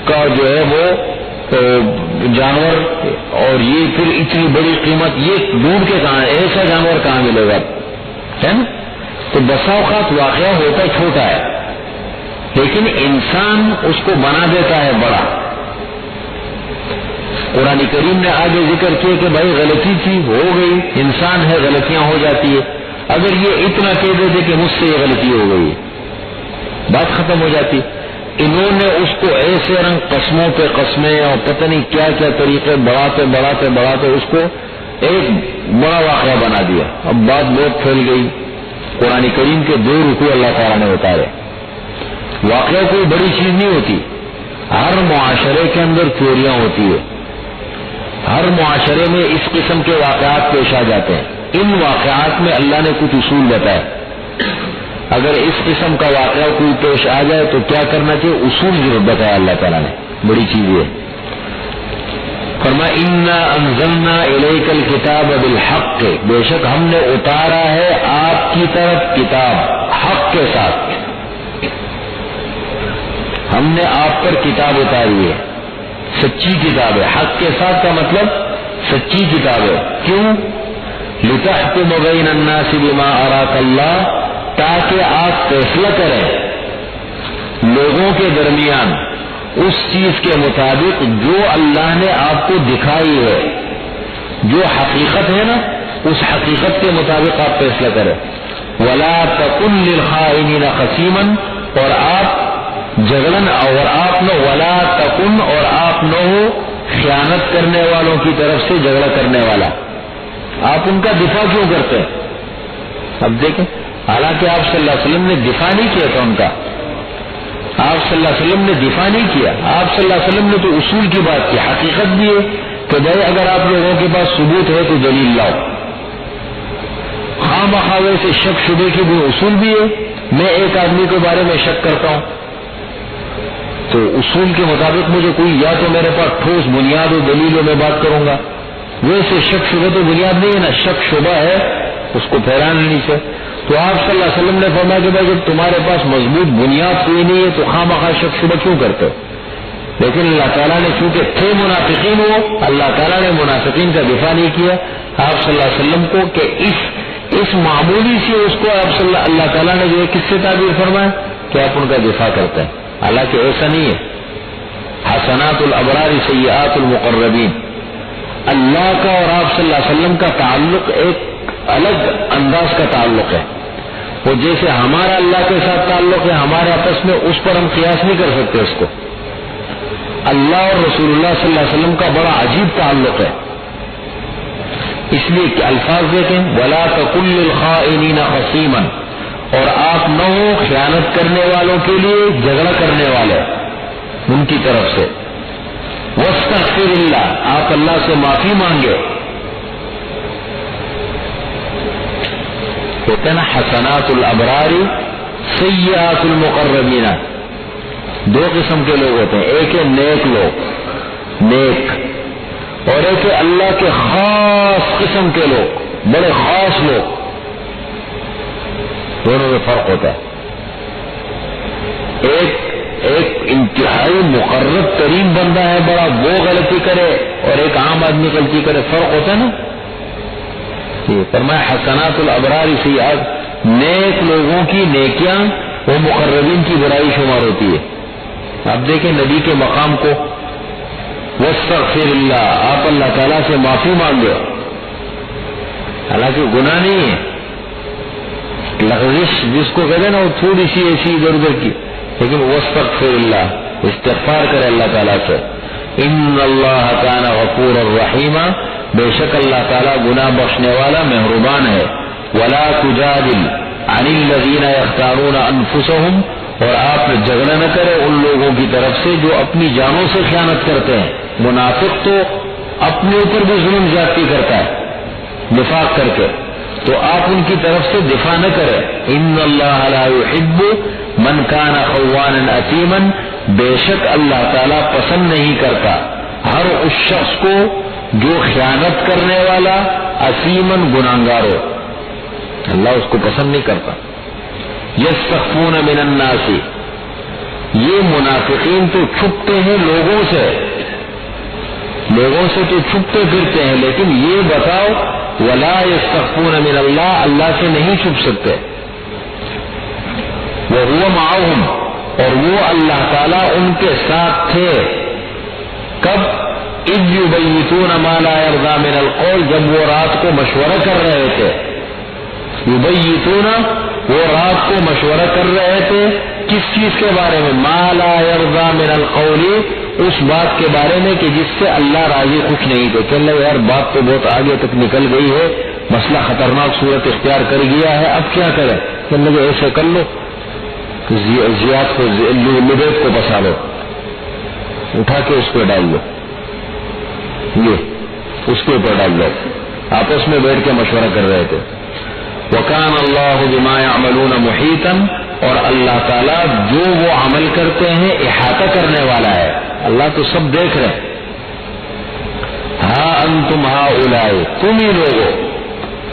کا جو ہے وہ جانور, اور یہ پھر اتنی بڑی قیمت, یہ ڈھونڈ کے کہاں, ایسا جانور کہاں ملے گا, ہے نا. تو بسا اوقات واقعہ ہوتا چھوٹا ہے, لیکن انسان اس کو بنا دیتا ہے بڑا. قرآن کریم نے آگے ذکر کیا کہ بھائی غلطی تھی, ہو گئی, انسان ہے, غلطیاں ہو جاتی ہے. اگر یہ اتنا کہہ دیتے کہ مجھ سے یہ غلطی ہو گئی, بات ختم ہو جاتی. انہوں نے اس کو ایسے رنگ قسموں پہ قسمیں اور پتہ نہیں کیا کیا طریقے بڑھاتے بڑھاتے بڑھاتے اس کو ایک بڑا واقعہ بنا دیا. اب بات بہت پھیل گئی. قرآن کریم کے 2 رکوع اللہ تعالیٰ نے اتارے. واقعہ کوئی بڑی چیز نہیں ہوتی. ہر معاشرے کے اندر چوریاں ہوتی ہے, ہر معاشرے میں اس قسم کے واقعات پیش آ جاتے ہیں. ان واقعات میں اللہ نے کچھ اصول بتایا. اگر اس قسم کا واقعہ کوئی پیش آ جائے تو کیا کرنا چاہیے, اصول ضرور بتایا اللہ تعالیٰ نے. بڑی چیز یہ فرمایا انا انزلنا الیک الکتاب بالحق, بے شک ہم نے اتارا ہے آپ کی طرف کتاب حق کے ساتھ. ہم نے آپ پر کتاب اتاری ہے, سچی کتاب ہے. حق کے ساتھ کا مطلب سچی کتاب ہے. کیوں؟ لتحکم بین الناس بما اراک اللہ, تاکہ آپ فیصلہ کریں لوگوں کے درمیان اس چیز کے مطابق جو اللہ نے آپ کو دکھائی ہے. جو حقیقت ہے نا, اس حقیقت کے مطابق آپ فیصلہ کریں. ولا تکن للخائنین خصیما, اور آپ جھگڑن, اور آپ نہ, ولا تکن, اور آپ نہ ہو خیانت کرنے والوں کی طرف سے جھگڑا کرنے والا. آپ ان کا دفاع کیوں کرتے ہیں؟ اب دیکھیں, حالانکہ آپ صلی اللہ علیہ وسلم نے دفاع نہیں کیا تھا ان کا, آپ صلی اللہ علیہ وسلم نے دفاع نہیں کیا. آپ صلی اللہ علیہ وسلم نے تو اصول کی بات کی. حقیقت بھی ہے کہ بھائی اگر آپ لوگوں کے پاس ثبوت ہے تو دلیل لاؤ. خواہ مخواہ سے شک شبے کی بھی اصول بھی ہے. میں ایک آدمی کے بارے میں شک کرتا ہوں تو اصول کے مطابق مجھے کوئی یا تو میرے پاس ٹھوس بنیاد و دلیل میں بات کروں گا. ویسے شک شبہ تو بنیاد نہیں ہے نا, شک شبہ ہے اس کو پھیرانے نہیں سے. تو آپ صلی اللہ علیہ وسلم نے فرمایا کہ بھائی جب تمہارے پاس مضبوط بنیاد کوئی نہیں ہے تو خواہ مخواہ شک شبہ کیوں کرتے ہو. لیکن اللہ تعالیٰ نے چونکہ تھے منافقین ہو, اللہ تعالیٰ نے منافقین کا دفاع نہیں کیا آپ صلی اللہ علیہ وسلم کو کہ اس معمولی سے اس کو آپ اللہ تعالیٰ نے جو ہے کس سے تعبیر فرمایا کہ آپ ان کا دفاع کرتے ہیں. حالانکہ ایسا نہیں ہے. حسنات الابرار سیئات المقربین, اللہ کا اور آپ صلی اللہ علیہ وسلم کا تعلق ایک الگ انداز کا تعلق ہے. وہ جیسے ہمارا اللہ کے ساتھ تعلق ہے ہمارے آپس میں, اس پر ہم قیاس نہیں کر سکتے اس کو. اللہ اور رسول اللہ صلی اللہ علیہ وسلم کا بڑا عجیب تعلق ہے. اس لیے کہ الفاظ دیکھیں, وَلَا تَقُلْ لِلْخَائِنِينَ خَصِيمًا, اور آپ نہ ہو خیانت کرنے والوں کے لیے جھگڑا کرنے والے ان کی طرف سے. وَاسْتَغْفِرِ اللَّهَ, آپ اللہ سے معافی مانگے. کہتے ہیں نا حسنات الابرار سیئات المقربین. دو قسم کے لوگ ہوتے ہیں, ایک ہے نیک لوگ, نیک, اور ایک ہے اللہ کے خاص قسم کے لوگ, بڑے خاص لوگ. دونوں میں فرق ہوتا ہے. ایک انتہائی مقرب ترین بندہ ہے بڑا, وہ غلطی کرے, اور ایک عام آدمی غلطی کرے, فرق ہوتا ہے نا. فرمایا حسنات الابرار سیئات, نیک لوگوں کی نیکیاں وہ مقربین کی برائی شمار ہوتی ہے. آپ دیکھیں نبی کے مقام کو, واستغفر اللہ, آپ اللہ تعالیٰ سے معافی مانگے. حالانکہ گناہ نہیں ہے, لغزش جس کو کہتے ہیں نا وہ تھوڑی سی ایسی ادھر ادھر کی, لیکن واستغفر اللہ, استغفار کرے اللہ تعالیٰ سے. ان اللہ کان غفورا رحیما, بے شک اللہ تعالیٰ گناہ بخشنے والا مہربان ہے. ولا تجادل عن الذین یختارون انفسهم, اور آپ جھگڑا نہ کرے ان لوگوں کی طرف سے جو اپنی جانوں سے خیانت کرتے ہیں. منافق تو اپنے اوپر بھی ظلم زیادتی کرتا ہے نفاق کر کے, تو آپ ان کی طرف سے دفاع نہ کریں. ان اللہ لا يحب من کان خوانا اثیما, بے شک اللہ تعالیٰ پسند نہیں کرتا ہر اس شخص کو جو خیانت کرنے والا, اثیمن گناہگار ہو. اللہ اس کو پسند نہیں کرتا. یستخفون من الناس, یہ منافقین تو چھپتے ہیں لوگوں سے تو چھپتے پھرتے ہیں, لیکن یہ بتاؤ ولا یستخفون من اللہ, اللہ سے نہیں چھپ سکتے. وهو معهم, اور وہ اللہ تعالیٰ ان کے ساتھ تھے. کب؟ اذ یبیتون ما لا یرضی من القول, جب وہ رات کو مشورہ کر رہے تھے. یبیتون, وہ رات کو مشورہ کر رہے تھے کس چیز کے بارے میں؟ ما لا یرضی من القول, اس بات کے بارے میں کہ جس سے اللہ راضی خوش نہیں تھے. کہ اللہ یار بات تو بہت آگے تک نکل گئی ہے, مسئلہ خطرناک صورت اختیار کر گیا ہے, اب کیا کریں؟ کہ اللہ ایسے کر لو, زیاد کو لبیت کو بسا لو, اٹھا کے اس پہ ڈال دو, یہ اس کے اوپر ڈال دو. آپس میں بیٹھ کے مشورہ کر رہے تھے. وَكَانَ اللَّهُ بِمَا يَعْمَلُونَ مُحِيطًا, اور اللہ تعالیٰ جو وہ عمل کرتے ہیں احاطہ کرنے والا ہے. اللہ تو سب دیکھ رہے. ہاں انتم ہؤلاء, تم ہی لوگوں,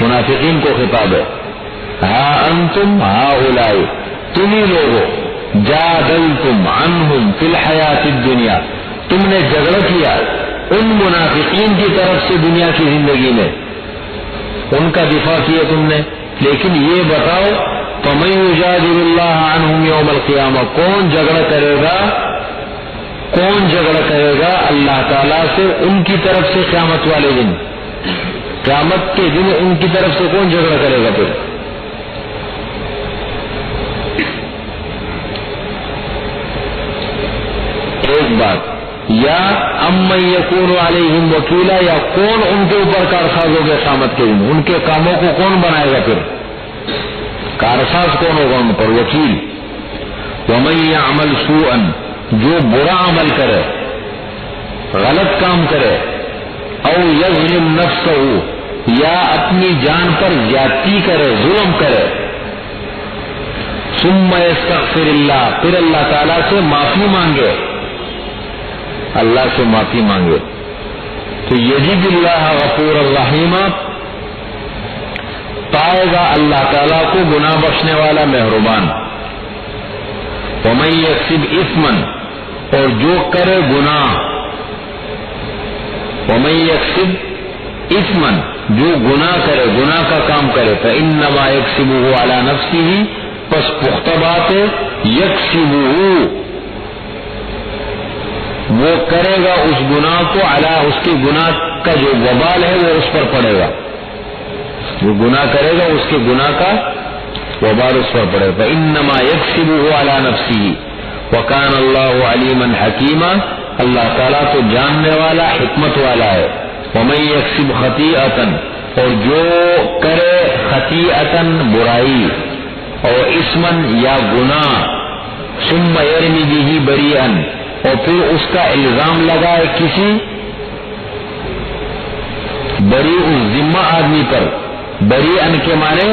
منافقین کو خطاب ہے. ہاں انتم ہؤلاء, تم ہی لوگوں, جادلتم عنہم فی الحیات الدنیا, تم نے جھگڑا کیا ان منافقین کی طرف سے دنیا کی زندگی میں, ان کا دفاع کیا تم نے. لیکن یہ بتاؤ فَمَن يُجَادِلُ اللَّهَ عَنْهُمْ يَوْمَ الْقِيَامَةِ, کون جھگڑا کرے گا اللہ تعالیٰ سے ان کی طرف سے قیامت والے دن. قیامت کے دن ان کی طرف سے کون جھگڑا کرے گا پھر؟ ایک بات, یا امن یکون علیہم وکیلا, یا کون ان کے اوپر کارساز ہوگا قیامت کے دن, ان کے کاموں کو کون بنائے گا پھر؟ کارساز کون ہوگا ان پر؟ وکیل. ومن يعمل سوءا، جو برا عمل کرے، غلط کام کرے، او یظلم نفسہ، یا اپنی جان پر زیادتی کرے، ظلم کرے، ثم یستغفر اللہ، پھر اللہ تعالیٰ سے معافی مانگے، اللہ سے معافی مانگے، تو یجد اللہ غفور الرحیم، پائے گا اللہ تعالیٰ کو گناہ بخشنے والا، مہربان۔ ومن یکسب اثما، اور جو کرے گناہ، ومن یکسب اثما، جو گناہ کرے، گناہ کا کام کرے، فانما یکسبہ علی نفسہ، پس پختہ بات ہے، یکسبہ، وہ کرے گا اس گناہ کو، علی، اس کے گناہ کا جو وبال ہے وہ اس پر پڑے گا، جو گناہ کرے گا اس کے گناہ کا وبال اس پر پڑے گا، فانما یکسبہ علی نفسہ، وکان اللہ علیما حکیما، اللہ تعالیٰ تو جاننے والا، حکمت والا ہے۔ ومن یکسب خطیئۃ، اور جو کرے خطیئۃ، برائی، اور اسمن، یا گناہ، ثم یرمی بہ بریئا، اور پھر اس کا الزام لگائے کسی بری، اس ذمہ آدمی پر، بریئا کے معنی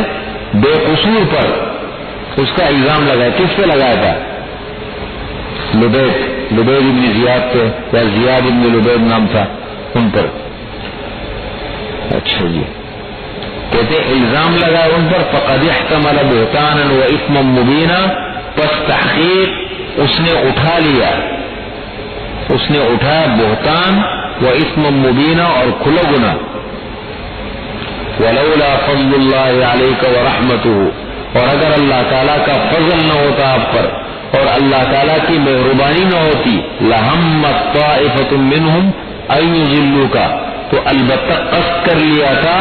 بے قصور پر اس کا الزام لگائے، کس پہ لگایا تھا؟ لبید ابن زیاد پہ، یا زیاد ابن لبید نام تھا ان پر۔ اچھا جی، کہتے الزام لگا ان پر، فقد احتمل بہتانا و اثما مبینا، پس تحقیق اس نے اٹھا لیا، اس نے اٹھایا بہتان و اثما مبینا، اور کھلا گناہ۔ ولولا فضل اللہ علیک ورحمتہ، اور اگر اللہ تعالیٰ کا فضل نہ ہوتا آپ پر، اور اللہ تعالیٰ کی مہربانی نہ ہوتی، لہمت طائفۃ منہم ان یضلوک، تو البتہ قصد کر لیا تھا،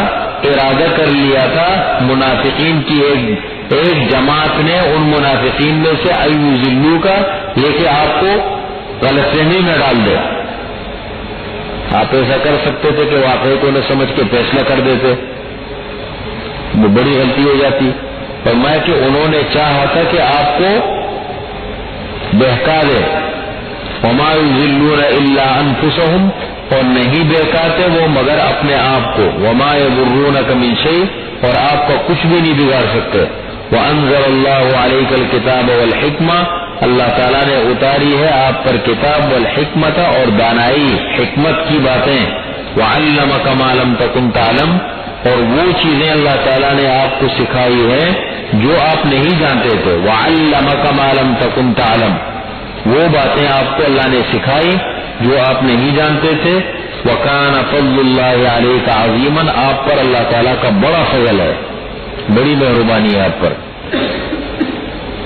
ارادہ کر لیا تھا منافقین کی ایک جماعت نے ان منافقین میں سے، ان یضلوک، یہ کہ آپ کو غلط فہمی میں ڈال دے۔ آپ ایسا کر سکتے تھے کہ واقعے کو نہ سمجھ کے فیصلہ کر دیتے، وہ بڑی غلطی ہو جاتی۔ فرمایا کہ انہوں نے چاہا تھا کہ آپ کو بہکا دے، وما یضلون الا انفسهم، اور نہیں بہکاتے وہ مگر اپنے آپ کو، وما یضرونک من شیء، اور آپ کا کچھ بھی نہیں بگاڑ سکتے۔ وانزل اللہ علیک الکتاب والحکمہ، اللہ تعالیٰ نے اتاری ہے آپ پر کتاب، والحکمت، اور دانائی، حکمت کی باتیں، وعلمک ما لم تکن تعلم، اور وہ چیزیں اللہ تعالیٰ نے آپ کو سکھائی ہیں جو آپ نہیں جانتے تھے، وعلمک ما لم تکن تعلم، وہ باتیں آپ کو اللہ نے سکھائی جو آپ نہیں جانتے تھے۔ وکان فضل اللہ علیک عظیما، آپ پر اللہ تعالیٰ کا بڑا فضل ہے، بڑی مہربانی ہے آپ پر۔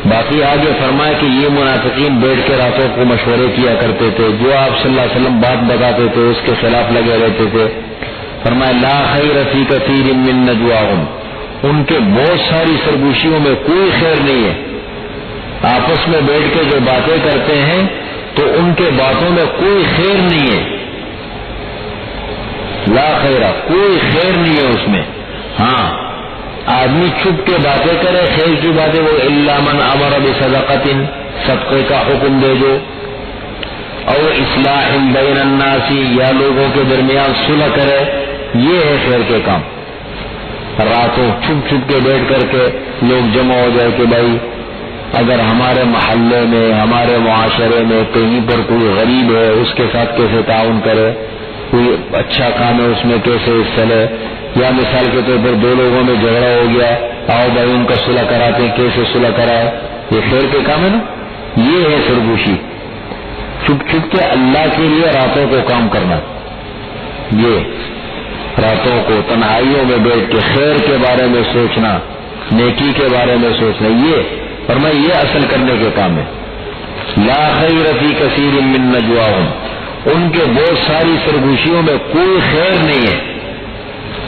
باقی آگے فرمایا کہ یہ منافقین بیٹھ کے راتوں کو مشورے کیا کرتے تھے، جو آپ صلی اللہ علیہ وسلم بات بتاتے تھے اس کے خلاف لگے رہتے تھے۔ فرمایا لا خیر فی کثیر من نجواہم، ان کے بہت ساری سرگوشیوں میں کوئی خیر نہیں ہے، آپس میں بیٹھ کے جو باتیں کرتے ہیں تو ان کے باتوں میں کوئی خیر نہیں ہے، لا خیرہ، کوئی خیر نہیں ہے اس میں۔ ہاں آدمی چھپ کے باتیں کرے، خیر کی باتیں، وہ الا من امر بصدقۃ، صدقے کا حکم دے دو، اور اصلاح بین الناس، یا لوگوں کے درمیان صلح کرے، یہ ہے خیر کے کام۔ راتوں چھپ چھپ کے بیٹھ کر کے لوگ جمع ہو جائے کہ بھائی اگر ہمارے محلے میں، ہمارے معاشرے میں کہیں پر کوئی غریب ہے اس کے ساتھ کیسے تعاون کرے، کوئی اچھا کام ہے اس میں کیسے حصہ لے، یا مثال کے طور پر دو لوگوں میں جھگڑا ہو گیا، آؤ بھائی ان کا صلح کراتے ہیں، کیسے صلح کرائے، یہ خیر کے کام ہے نا، یہ ہے سرگوشی، چھپ چھپ کے اللہ کے لیے راتوں کو کام کرنا، یہ راتوں کو تنہائیوں میں بیٹھ کے خیر کے بارے میں سوچنا، نیکی کے بارے میں سوچنا، یہ فرمایا یہ اصل کرنے کے کام ہے۔ لا خیر فی کثیر من نجواہم، ان کے بہت ساری سرگوشیوں میں کوئی خیر نہیں ہے،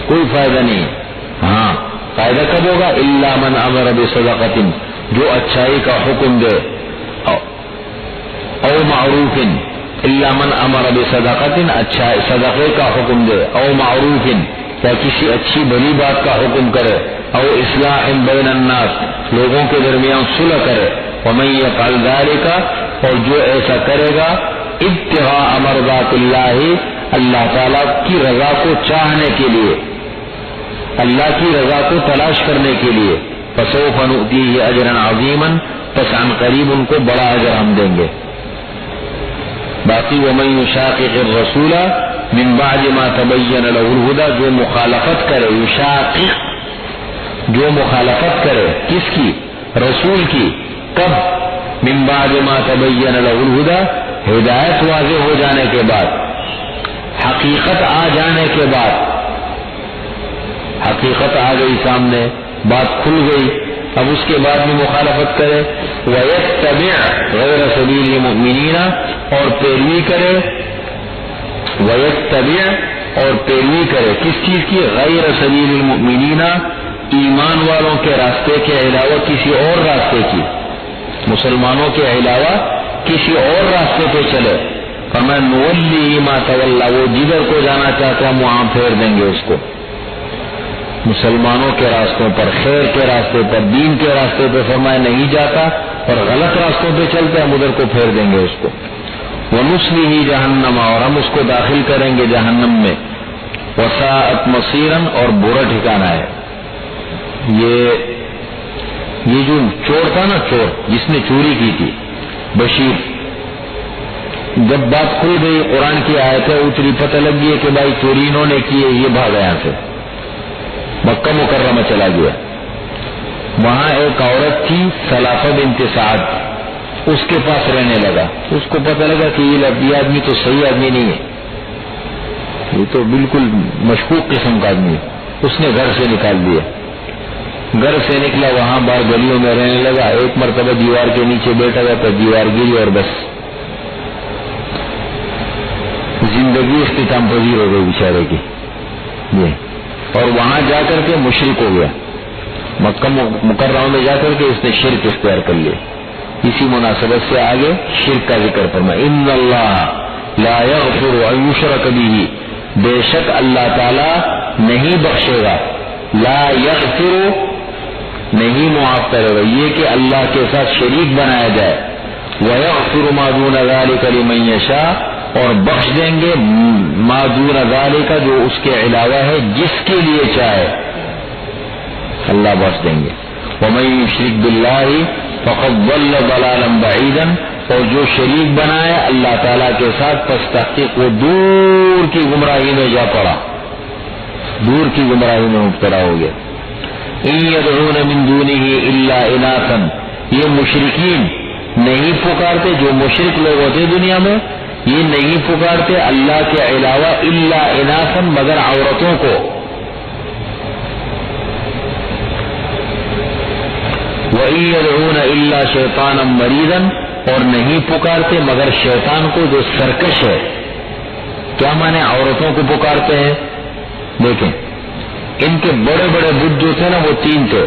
کوئی فائدہ نہیں ہے۔ ہاں فائدہ کب ہوگا؟ الا من امر بصدقۃ، جو اچھائی کا حکم دے، او معروف، الا من امر بصدقۃ، اچھا صدقے کا حکم دے، او معروف، یا کسی اچھی بڑی بات کا حکم کرے، او اصلاح بین الناس، لوگوں کے درمیان صلح کرے، ومن یفعل ذلک، اور جو ایسا کرے گا ابتغاء مرضات اللہ، اللہ تعالیٰ کی رضا کو چاہنے کے لیے، اللہ کی رضا کو تلاش کرنے کے لیے، فسوف نؤتیہ اجرا عظیما، پس عن قریب ان کو بڑا اجر ہم دیں گے۔ باقی ومن یشاقق الرسول من بعد ما تبین له الہدی، جو مخالفت کرے، یشاقق، جو مخالفت کرے کس کی؟ رسول کی، کب؟ من بعد ما تبین له الہدی، ہدایت واضح ہو جانے کے بعد، حقیقت آ جانے کے بعد، حقیقت آ گئی سامنے، بات کھل گئی، اب اس کے بعد بھی مخالفت کرے، وَيَتَّبِعْ غَيْرَ سَبِيلِ الْمُؤْمِنِينَ، اور پیروی کرے، وَيَتَّبِعْ، اور پیروی کرے کس چیز کی؟ غیر سبیل المؤمنین، ایمان والوں کے راستے کے علاوہ کسی اور راستے کی، مسلمانوں کے علاوہ کسی اور راستے پہ چلے، فرمایا نولی ما تولی، وہ جدھر کو جانا چاہتے ہیں ہم وہاں پھیر دیں گے اس کو، مسلمانوں کے راستوں پر، خیر کے راستے پر، دین کے راستے پہ فرمایا نہیں جاتا اور غلط راستوں پہ چلتے ہم ادھر کو پھیر دیں گے اس کو، وَنُصْلِهِ جَهَنَّمَ، اور ہم اس کو داخل کریں گے جہنم میں، وَسَاءَتْ مَصِيرًا، اور برا ٹھکانہ ہے۔ یہ جو چور تھا نا، چور جس نے چوری کی تھی، بشیر، جب بات کھل گئی، قرآن کی آیتیں اتری، پتہ لگ گئی کہ بھائی چوری انہوں نے کی ہے، یہ بھاگا یہاں سے، مکہ مکرمہ چلا گیا۔ وہاں ایک عورت تھی سلافہ بنت سعد، اس کے پاس رہنے لگا، اس کو پتہ لگا کہ یہ آدمی تو صحیح آدمی نہیں ہے، یہ تو بالکل مشکوک قسم کا آدمی ہے، اس نے گھر سے نکال دیا، گھر سے نکلا، وہاں باہر گلیوں میں رہنے لگا، ایک مرتبہ دیوار کے نیچے بیٹھا گیا تو دیوار گری اور بس زندگی اختتام پذیر ہو گئی بیچارے کی، یہ اور وہاں جا کر کے مشرک ہو گیا، مکہ مکرمہ میں جا کر کے اس نے شرک اختیار کر لیا۔ اسی مناسبت سے آگے شرک کا ذکر فرمایا، ان اللہ لا یغفر ان یشرک بہ، بے شک اللہ تعالی نہیں بخشے گا، لا یغفر نہیں معاف کرے گا، یہ کہ اللہ کے ساتھ شریک بنایا جائے، ویغفر ما دون ذلک لمن یشاء، اور بخش دیں گے ما دون ذالک، جو اس کے علاوہ ہے جس کے لیے چاہے اللہ بخش دیں گے۔ ومن یشرک باللہ فقد ضل ضلالا بعیدا، اور جو شریک بنائے اللہ تعالیٰ کے ساتھ پس تحقیق وہ دور کی گمراہی میں جا پڑا، دور کی گمراہی میں مبتلا ہو گیا۔ ان یدعون من دونہ الا اناثا، یہ مشرکین نہیں پکارتے، جو مشرک لوگ ہوتے دنیا میں یہ نہیں پکارتے اللہ کے علاوہ الا اناثا، مگر عورتوں کو، وَإِن يَدْعُونَ إِلَّا شَيْطَانًا مَرِيدًا، اور نہیں پکارتے مگر شیطان کو جو سرکش ہے۔ کیا مانے عورتوں کو پکارتے ہیں؟ دیکھیں ان کے بڑے بڑے بت جو تھے نا وہ تین تھے،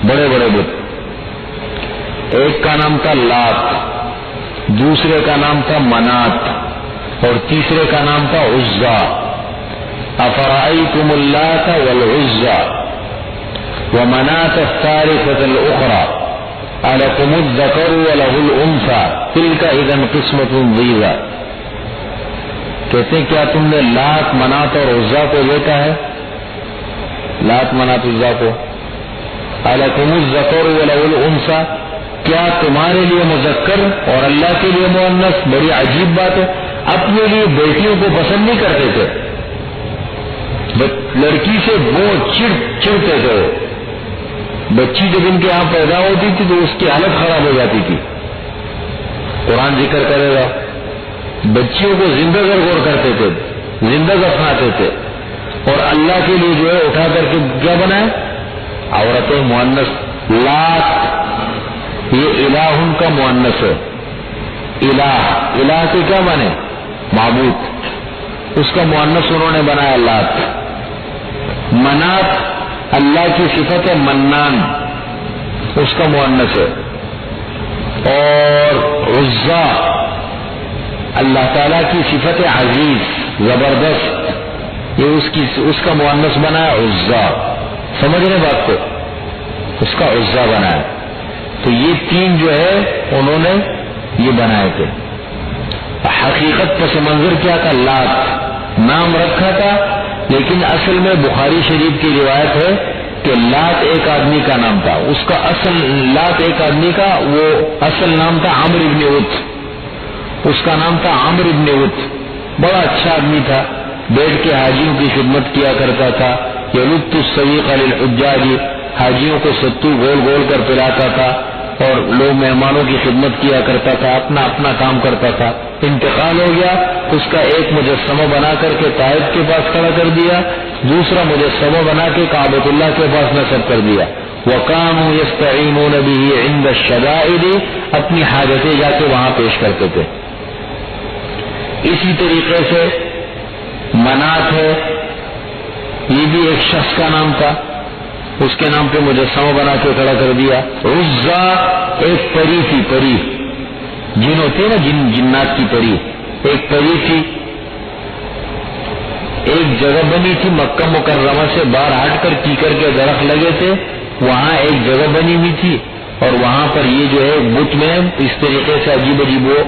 بڑے بڑے بت، ایک کا نام تھا لات، دوسرے کا نام تھا منات، اور تیسرے کا نام تھا عزا۔ افرأیتم اللات والعزا ومناة الثالثة الأخرى ألكم الذكر وله الأنثى تلك إذا قسمة ضيزى، کہتے ہیں کیا تم نے لات منات اور عزا کو دیکھا ہے؟ لات منات عزا کو، ألكم الذكر وله الأنثى، کیا تمہارے لیے مذکر اور اللہ کے لیے مؤنث؟ بڑی عجیب بات ہے، اپنے لیے بیٹیوں کو پسند نہیں کرتے تھے، لڑکی سے بہت چڑھتے تھے، بچی جب ان کے یہاں پیدا ہوتی تھی تو اس کی حالت خراب ہو جاتی تھی۔ قرآن ذکر کرے گا بچیوں کو زندہ غور کرتے تھے، زندہ دفناتے تھے، اور اللہ کے لیے جو ہے اٹھا کر کے کیا بنائے؟ عورتیں مؤنث۔ لات یہ الہ کا مؤنث ہے، الہ کے کیا مانے؟ معبود، اس کا مؤنث انہوں نے بنایا لات۔ منات اللہ کی صفت ہے منان، اس کا مؤنث ہے، اور عزا اللہ تعالیٰ کی صفت ہے عزیز، زبردست، یہ اس کا مؤنث بنا ہے عزا۔ سمجھ رہے بات کو؟ اس کا عزا بنا ہے۔ تو یہ تین جو ہے انہوں نے یہ بنائے تھے. حقیقت پس منظر کیا تھا؟ لات نام رکھا تھا، لیکن اصل میں بخاری شریف کی روایت ہے کہ لات ایک آدمی کا نام تھا. اس کا اصل لات ایک آدمی کا وہ اصل نام تھا عمرو ابن اوت. اس کا نام تھا عمرو ابن اوت. بڑا اچھا آدمی تھا، بیٹھ کے حاجیوں کی خدمت کیا کرتا تھا. یلت السویق للحجاج، حاجیوں کو ستو گول گول کر پلاتا تھا اور لوگ مہمانوں کی خدمت کیا کرتا تھا، اپنا اپنا کام کرتا تھا. انتقال ہو گیا، اس کا ایک مجسمہ بنا کر کے طائف کے پاس کھڑا کر دیا، دوسرا مجسمہ بنا کے کعبۃ اللہ کے پاس نصب کر دیا. وَقَامُوا يَسْتَعِينُونَ بِهِ عِنْدَ الشَّدَائِدِ، اپنی حاجتیں جا کے وہاں پیش کرتے تھے. اسی طریقے سے منات ہے، یہ بھی ایک شخص کا نام تھا، اس کے نام پہ مجسمہ بنا کے کھڑا کر دیا. عزا ایک پری تھی، پری جن ہوتے ہیں نا، جنات کی پری، ایک پری تھی. ایک جگہ بنی تھی مکہ مکرمہ سے باہر ہٹ کر کیکر کے درخت لگے تھے، وہاں ایک جگہ بنی ہوئی تھی اور وہاں پر یہ جو ہے بت میں اس طریقے سے عجیب عجیب وہ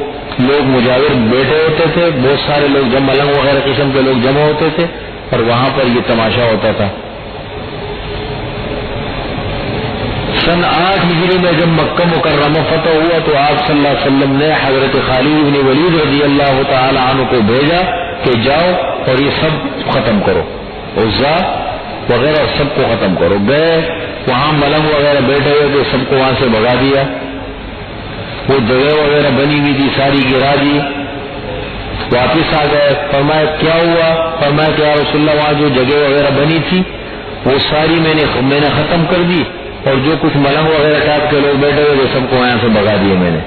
لوگ مجاور بیٹھے ہوتے تھے، بہت سارے لوگ جب ملنگ وغیرہ قسم کے لوگ جمع ہوتے تھے اور وہاں پر یہ تماشا ہوتا تھا. سن 8 ہجری میں جب مکہ مکرمہ فتح ہوا تو آپ صلی اللہ علیہ وسلم نے حضرت خالد بن ولید رضی اللہ تعالی عنہ کو بھیجا کہ جاؤ اور یہ سب ختم کرو، عزا وغیرہ سب کو ختم کرو. گئے وہاں ملنگ وغیرہ بیٹھے ہوئے تھے، سب کو وہاں سے بھگا دیا. وہ جگہ وغیرہ بنی ہوئی تھی ساری گرا دی. واپس آ گئے، فرمایا کیا ہوا؟ فرمایا کہ یا رسول اللہ وہاں جو جگہ وغیرہ بنی تھی وہ ساری میں نے ختم کر دی اور جو کچھ ملنگ وغیرہ ٹائپ کے لوگ بیٹھے ہوئے تھے سب کو یہاں سے بھگا دیے میں نے.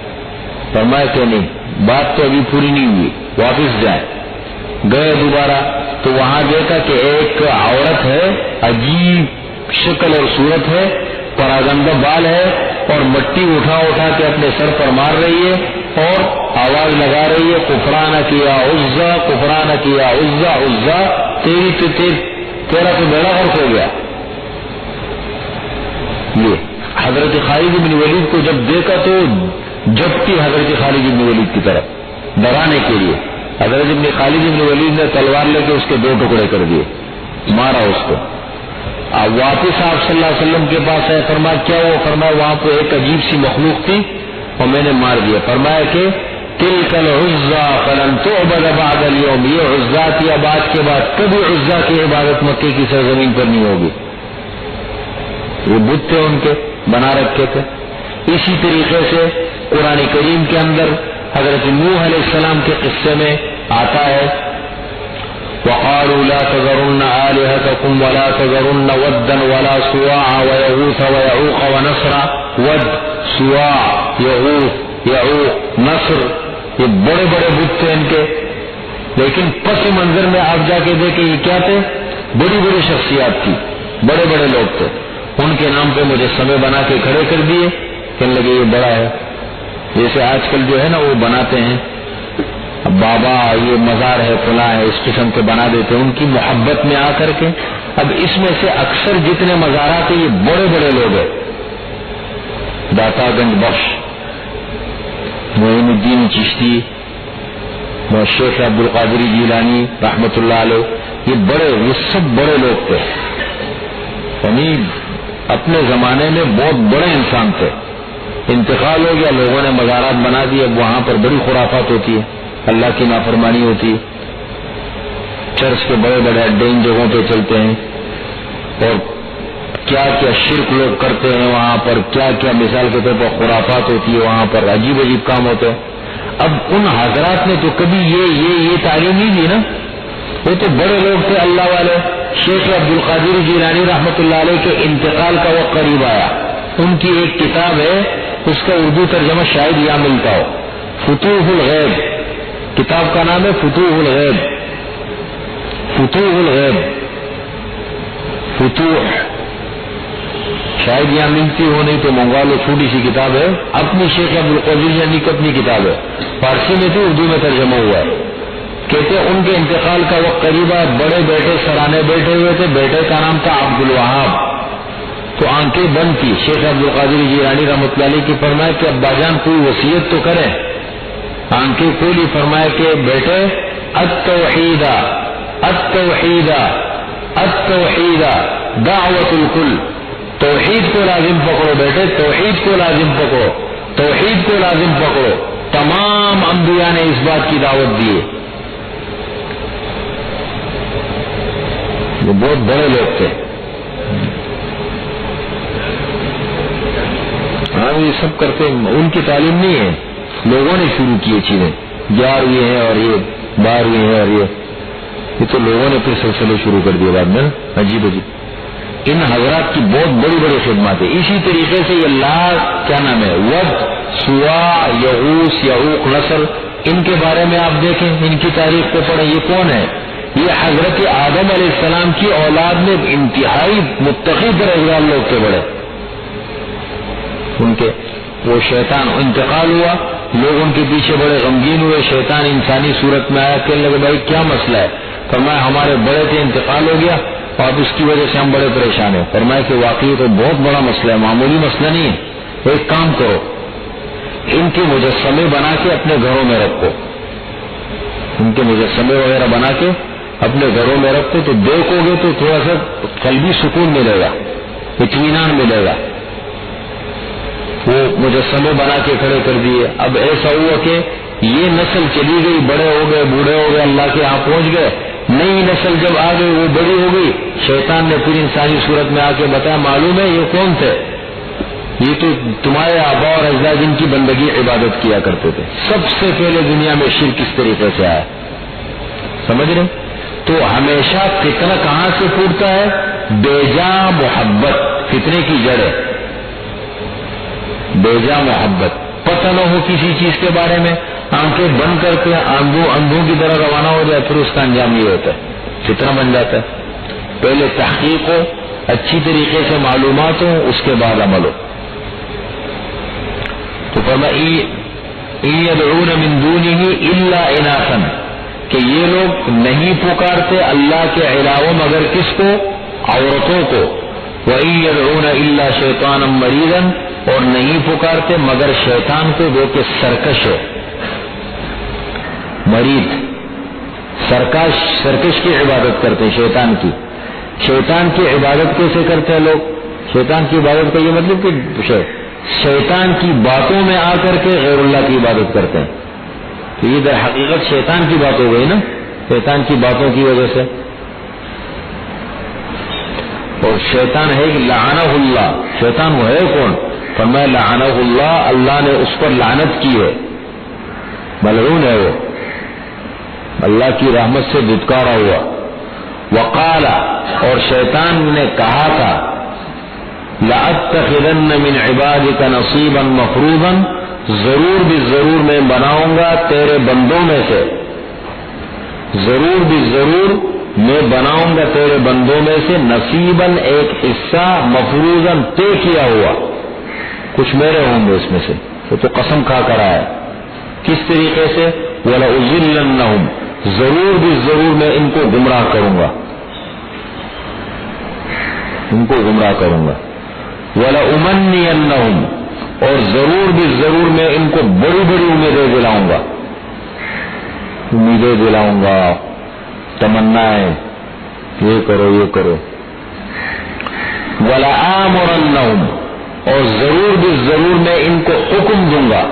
فرمایا کہ نہیں، بات تو ابھی پوری نہیں ہوئی، واپس جائیں. گئے دوبارہ تو وہاں دیکھا کہ ایک عورت ہے، عجیب شکل اور صورت ہے، پراگندہ بال ہے اور مٹی اٹھا اٹھا کے اپنے سر پر مار رہی ہے اور آواز لگا رہی ہے کفرانہ کیا عزا، کفرانہ کیا عزا، عزا تیرا تو بیڑا غرق ہو گیا. یہ حضرت خالد بن ولید کو جب دیکھا تو جبتی حضرت خالد بن ولید کی طرف ڈرانے کے لیے حضرت ابن خالد بن ولید نے تلوار لے کے اس کے 2 ٹکڑے کر دیے، مارا اس کو. واپس آپ صلی اللہ علیہ وسلم کے پاس ہے، فرمایا کیا وہ؟ فرمایا وہاں پہ ایک عجیب سی مخلوق تھی اور میں نے مار دیا. فرمایا کہ تلک العزا فلن تعبد بعد اليوم، یہ عزا کی عبادت کے بعد کبھی عزا کی عبادت مکے کی سرزمین پر نہیں ہوگی. وہ بت تھے ان کے بنا رکھے تھے. اسی طریقے سے قرآن کریم کے اندر حضرت نوح علیہ السلام کے قصے میں آتا ہے وَقَالُوا لَا تَذَرُنَّ آلِهَتَكُمْ وَلَا تَذَرُنَّ وَدًّا وَلَا سُوَاعًا وَيَغُوثَ وَيَعُوقَ وَنَسْرًا. ود، سواع، یغوث، یعوق، نصر، یہ بڑے بڑے بت تھے ان کے. لیکن پس منظر میں آپ جا کے دیکھیں یہ کیا تھے؟ بڑی بڑی شخصیات تھی، بڑے بڑے لوگ تھے. ان کے نام پہ مجسمے بنا کے کھڑے کر دیے، کہنے لگے یہ بڑا ہے. جیسے آج کل جو ہے نا وہ بناتے ہیں بابا یہ مزار ہے فلاں ہے، اس قسم کے بنا دیتے ہیں ان کی محبت میں آ کر کے. اب اس میں سے اکثر جتنے مزارات ہیں یہ بڑے بڑے لوگ ہیں، داتا گنج بخش، معین الدین چشتی، شیخ عبد القادر جیلانی رحمت اللہ علیہ، یہ سب بڑے لوگ تھے. یعنی اپنے زمانے میں بہت بڑے انسان تھے. انتقال ہو گیا، لوگوں نے مزارات بنا دی. اب وہاں پر بڑی خرافات ہوتی ہے، اللہ کی نافرمانی ہوتی ہے. چرچ کے بڑے بڑے اڈے ان جگہوں پہ چلتے ہیں اور کیا کیا شرک لوگ کرتے ہیں وہاں پر، کیا کیا مثال کے طور پر خرافات ہوتی ہے وہاں پر، عجیب عجیب کام ہوتے ہیں. اب ان حضرات نے تو کبھی یہ تعلیم نہیں دی نا، وہ تو بڑے لوگ تھے اللہ والے. شیخ عبد القادر جیلانی رحمت اللہ علیہ کے انتقال کا وقت قریب آیا. ان کی ایک کتاب ہے، اس کا اردو ترجمہ شاید یہاں ملتا ہو، فتوح الغیب. کتاب کا نام ہے فتوح الغیب. فتوح الغیب، فتوح شاید یہاں ملتی ہو، نہیں تو منگوا لو. چھوٹی سی کتاب ہے، اپنی شیخ عبد القادر جیلانی کی اپنی کتاب ہے، فارسی میں تھی، اردو میں ترجمہ ہوا ہے. کہتے ان کے انتقال کا وقت قریب ہے. بڑے بیٹے سرانے بیٹھے ہوئے تھے، بیٹے کا نام تھا عبد الوہاب. تو آنکھیں بند کی. شیخ عبد القادر جیلانی رحمۃ اللہ علیہ کی فرمایا کہ ابا جان کوئی وصیت تو کریں. آنکھیں کھولی, فرمایا کہ بیٹے التوحید التوحید التوحید دعوت الکل, توحید کو لازم پکڑو بیٹے, توحید کو لازم پکڑو, توحید کو لازم پکڑو. تمام انبیاء نے اس بات کی دعوت دی ہے. وہ بہت بڑے لوگ تھے. ہاں یہ سب کرتے, ان کی تعلیم نہیں ہے, لوگوں نے شروع کی چیزیں. 11ویں ہیں اور یہ 12ویں ہیں اور یہ تو لوگوں نے پھر سلسلے شروع کر دیے بعد میں. عجیب عجیب ان حضرات کی بہت بڑی بڑی خدمات ہیں. اسی طریقے سے یہ اللہ کیا نام ہے, ود, سوا, یغوث, یعوق, نصر, ان کے بارے میں آپ دیکھیں, ان کی تاریخ کو پڑھیں. یہ کون ہے؟ یہ حضرت آدم علیہ السلام کی اولاد میں انتہائی متقی پرہیزگار لوگ تھے بڑے. ان کے وہ شیطان انتقال ہوا, لوگ ان کے پیچھے بڑے غمگین ہوئے. شیطان انسانی صورت میں آیا, کہنے لگے بھائی کیا مسئلہ ہے؟ فرمایا ہمارے بڑے تھے, انتقال ہو گیا اور اس کی وجہ سے ہم بڑے پریشان ہیں. فرمایا کہ واقعی تو بہت بڑا مسئلہ ہے, معمولی مسئلہ نہیں ہے. ایک کام کرو, ان کے مجسمے بنا کے اپنے گھروں میں رکھو, ان کے مجسمے وغیرہ بنا کے اپنے گھروں میں رکھو, تو دیکھو گے تو تھوڑا سا قلبی سکون ملے گا, اطمینان ملے گا. وہ مجسمے بنا کے کھڑے کر دیے. اب ایسا ہوا کہ یہ نسل چلی گئی, بڑے ہو گئے, بوڑھے ہو گئے, اللہ کے یہاں پہنچ گئے. نئی نسل جب آ گئی, وہ بڑی ہو گئی. شیطان نے پھر انسانی صورت میں آ کے بتایا, معلوم ہے یہ کون تھے؟ یہ تو تمہارے آبا اور اجداد ان کی بندگی عبادت کیا کرتے تھے. سب سے پہلے دنیا میں شرک کس طریقے سے آیا, سمجھ رہے؟ تو ہمیشہ فتنہ کہاں سے پھوٹتا ہے؟ بیجا محبت فتنے کی جڑ ہے. بیجا محبت, پتہ نہ ہو کسی چیز کے بارے میں, آنکھیں بند کر کے اندھوں کی طرح روانہ ہو جائے, پھر اس کا انجام یہ ہوتا ہے, فتنہ بن جاتا ہے. پہلے تحقیق ہو, اچھی طریقے سے معلومات ہو, اس کے بعد عمل ہو. تو فرمایا ان يدعون من دونه الا اناثا, کہ یہ لوگ نہیں پکارتے اللہ کے علاوہ مگر کس کو؟ عورتوں کو. وَإِن يَدْعُونَ إِلَّا شَيْطَانًا مَرِيدًا, اور نہیں پکارتے مگر شیطان کو جو کہ سرکش ہے. مرید, سرکش کی عبادت کرتے ہیں شیطان کی. شیطان کی عبادت کیسے کرتے ہیں لوگ؟ شیطان کی عبادت کا یہ مطلب کہ شیطان کی باتوں میں آ کر کے غیر اللہ کی عبادت کرتے ہیں. تو یہ در حقیقت شیطان کی بات ہو گئی نا, شیطان کی باتوں کی وجہ سے. اور شیطان ہے کہ لعنہ اللہ, شیطان وہ ہے کون؟ فرمایا لعنہ اللہ, اللہ نے اس پر لعنت کی ہے, ملعون ہے وہ, اللہ کی رحمت سے دھتکارا ہوا. وقال, اور شیطان نے کہا تھا, لأتخذن من عبادك نصیبا مفروضا, ضرور بھی ضرور میں بناؤں گا تیرے بندوں میں سے, ضرور بھی ضرور میں بناؤں گا تیرے بندوں میں سے نصیباً ایک حصہ, مفروضاً طے کیا ہوا, کچھ میرے ہوں گے اس میں سے. تو قسم کھا کر آیا, کس طریقے سے؟ وَلَأُضِلَّنَّهُمْ, ضرور بھی ضرور میں ان کو گمراہ کروں گا, ان کو گمراہ کروں گا. وَلَأُمَنِّيَنَّهُمْ, اور ضرور بھی ضرور میں ان کو بڑی بڑی امیدیں دلاؤں گا, امیدیں دلاؤں گا, تمنائیں, یہ کرو یہ کرو. وَلَآمُرَنَّهُمْ, اور ضرور بھی ضرور میں ان کو حکم دوں گا.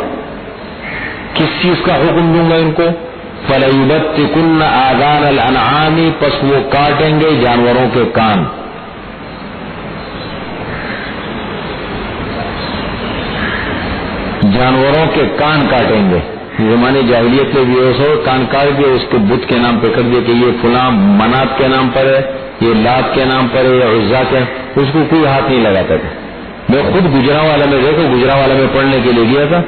کس چیز کا حکم دوں گا ان کو؟ فَلَيُبَتِّكُنَّ آذَانَ الْأَنْعَامِ, پس وہ کاٹیں گے جانوروں کے کان. جانوروں کے کان کاٹیں گے. زمانے جاہلیت میں بھی ایسا ہو, کان کاٹ دیا, اس کے بت کے نام پہ کر دیا کہ یہ فلاں منات کے نام پر ہے, یہ لات کے نام پر ہے, یا عزا کے, اس کو کوئی ہاتھ نہیں لگاتا تھا. میں خود گجرانوالہ میں دیکھا, گجرانوالہ میں پڑھنے کے لیے گیا تھا,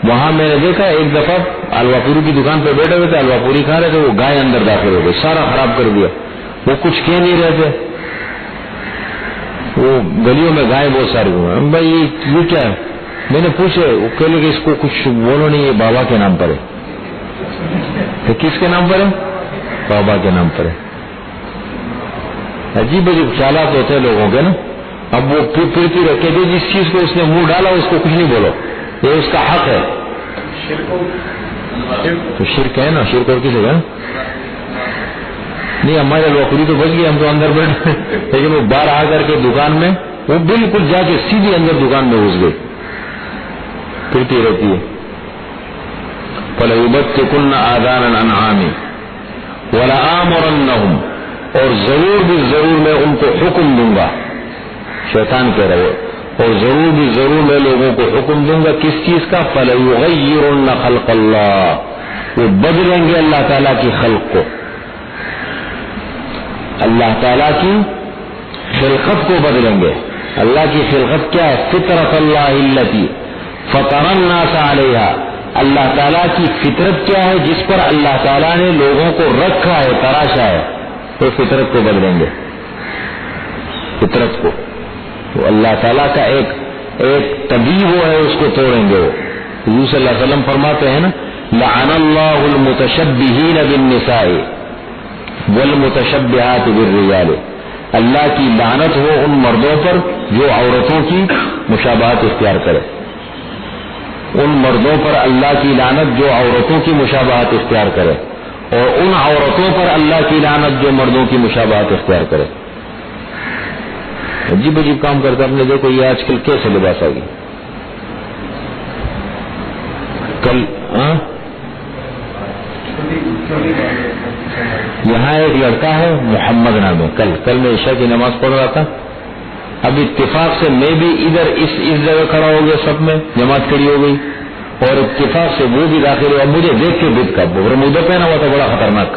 وہاں میں نے دیکھا ایک دفعہ حلوہ پوری کی دکان پہ بیٹھے ہوئے تھے, حلوہ پوری کھا رہے تھے, وہ گائے اندر داخل ہو گئی, سارا خراب کر دیا. وہ کچھ کہہ نہیں رہے تھے, وہ گلیوں میں گائے بہت ساری ہوئے. بھائی یہ کیا ہے؟ میں نے پوچھے, وہ کہنے کہ اس کو کچھ بولو نہیں, یہ بابا کے نام پر ہے. تو کس کے نام پر ہے؟ بابا کے نام پر ہے. عجیب عجیب خیالات ہوتے ہیں لوگوں کے نا. اب وہ پھرتی رکھے تھے، جس چیز کو اس نے منہ ڈالا اس کو کچھ نہیں بولو، یہ اس کا حق ہے. تو شرک ہے نا، شرک اور کسی جگہ نہیں. ہمارے لوکڑی تو بچ گئی، ہم تو اندر بیٹھے، لیکن وہ باہر آ کر کے دکان میں وہ بالکل جا کے سیدھی اندر دکان میں گھس گئی، پھرتی رہتی ہے. فَلَيُبَتِّكُنَّ آذَانَ الْأَنْعَامِ وَلَآمُرَنَّهُمْ، اور ضرور بھی ضرور میں ان کو حکم دوں گا، شیطان کہہ رہے ہو، اور ضرور بھی ضرور میں لوگوں کو حکم دوں گا کس چیز کا؟ فَلَيُغَيِّرُنَّ خَلْقَ اللَّهِ، وہ بدلیں گے اللہ تعالیٰ کی خلق کو، اللہ تعالیٰ کی خلقت کو بدلیں گے. اللہ کی خلقت کیا ہے؟ فطرت اللہ التی فطر الناس علیہا، اللہ تعالیٰ کی فطرت کیا ہے جس پر اللہ تعالیٰ نے لوگوں کو رکھا ہے، تراشا ہے، تو فطرت کو بدلیں گے، فطرت کو. تو اللہ تعالیٰ کا ایک طبیع وہ ہے، اس کو توڑیں گے. وہ حضور صلی اللہ علیہ وسلم فرماتے ہیں نا، لعن اللہ المتشبہین بالنساء والمتشبہات بالرجال، اللہ کی لعنت ہو ان مردوں پر جو عورتوں کی مشابہت اختیار کرے، ان مردوں پر اللہ کی لعنت جو عورتوں کی مشابہت اختیار کرے، اور ان عورتوں پر اللہ کی لعنت جو مردوں کی مشابہت اختیار کرے. عجیب عجیب کام کرتا. آپ نے دیکھو یہ آج کل کیسے لباس آ گئی. کل یہاں ایک لڑکا ہے محمد نام ہے، کل میں عشاء کی نماز پڑھ رہا تھا. اب اتفاق سے میں بھی ادھر اس جگہ کھڑا ہو گیا، سب میں جماعت کھڑی ہو گئی، اور اتفاق سے وہ بھی داخل ہوا. مجھے دیکھ کے بد کا برمودہ پہنا ہوا تھا، بڑا خطرناک،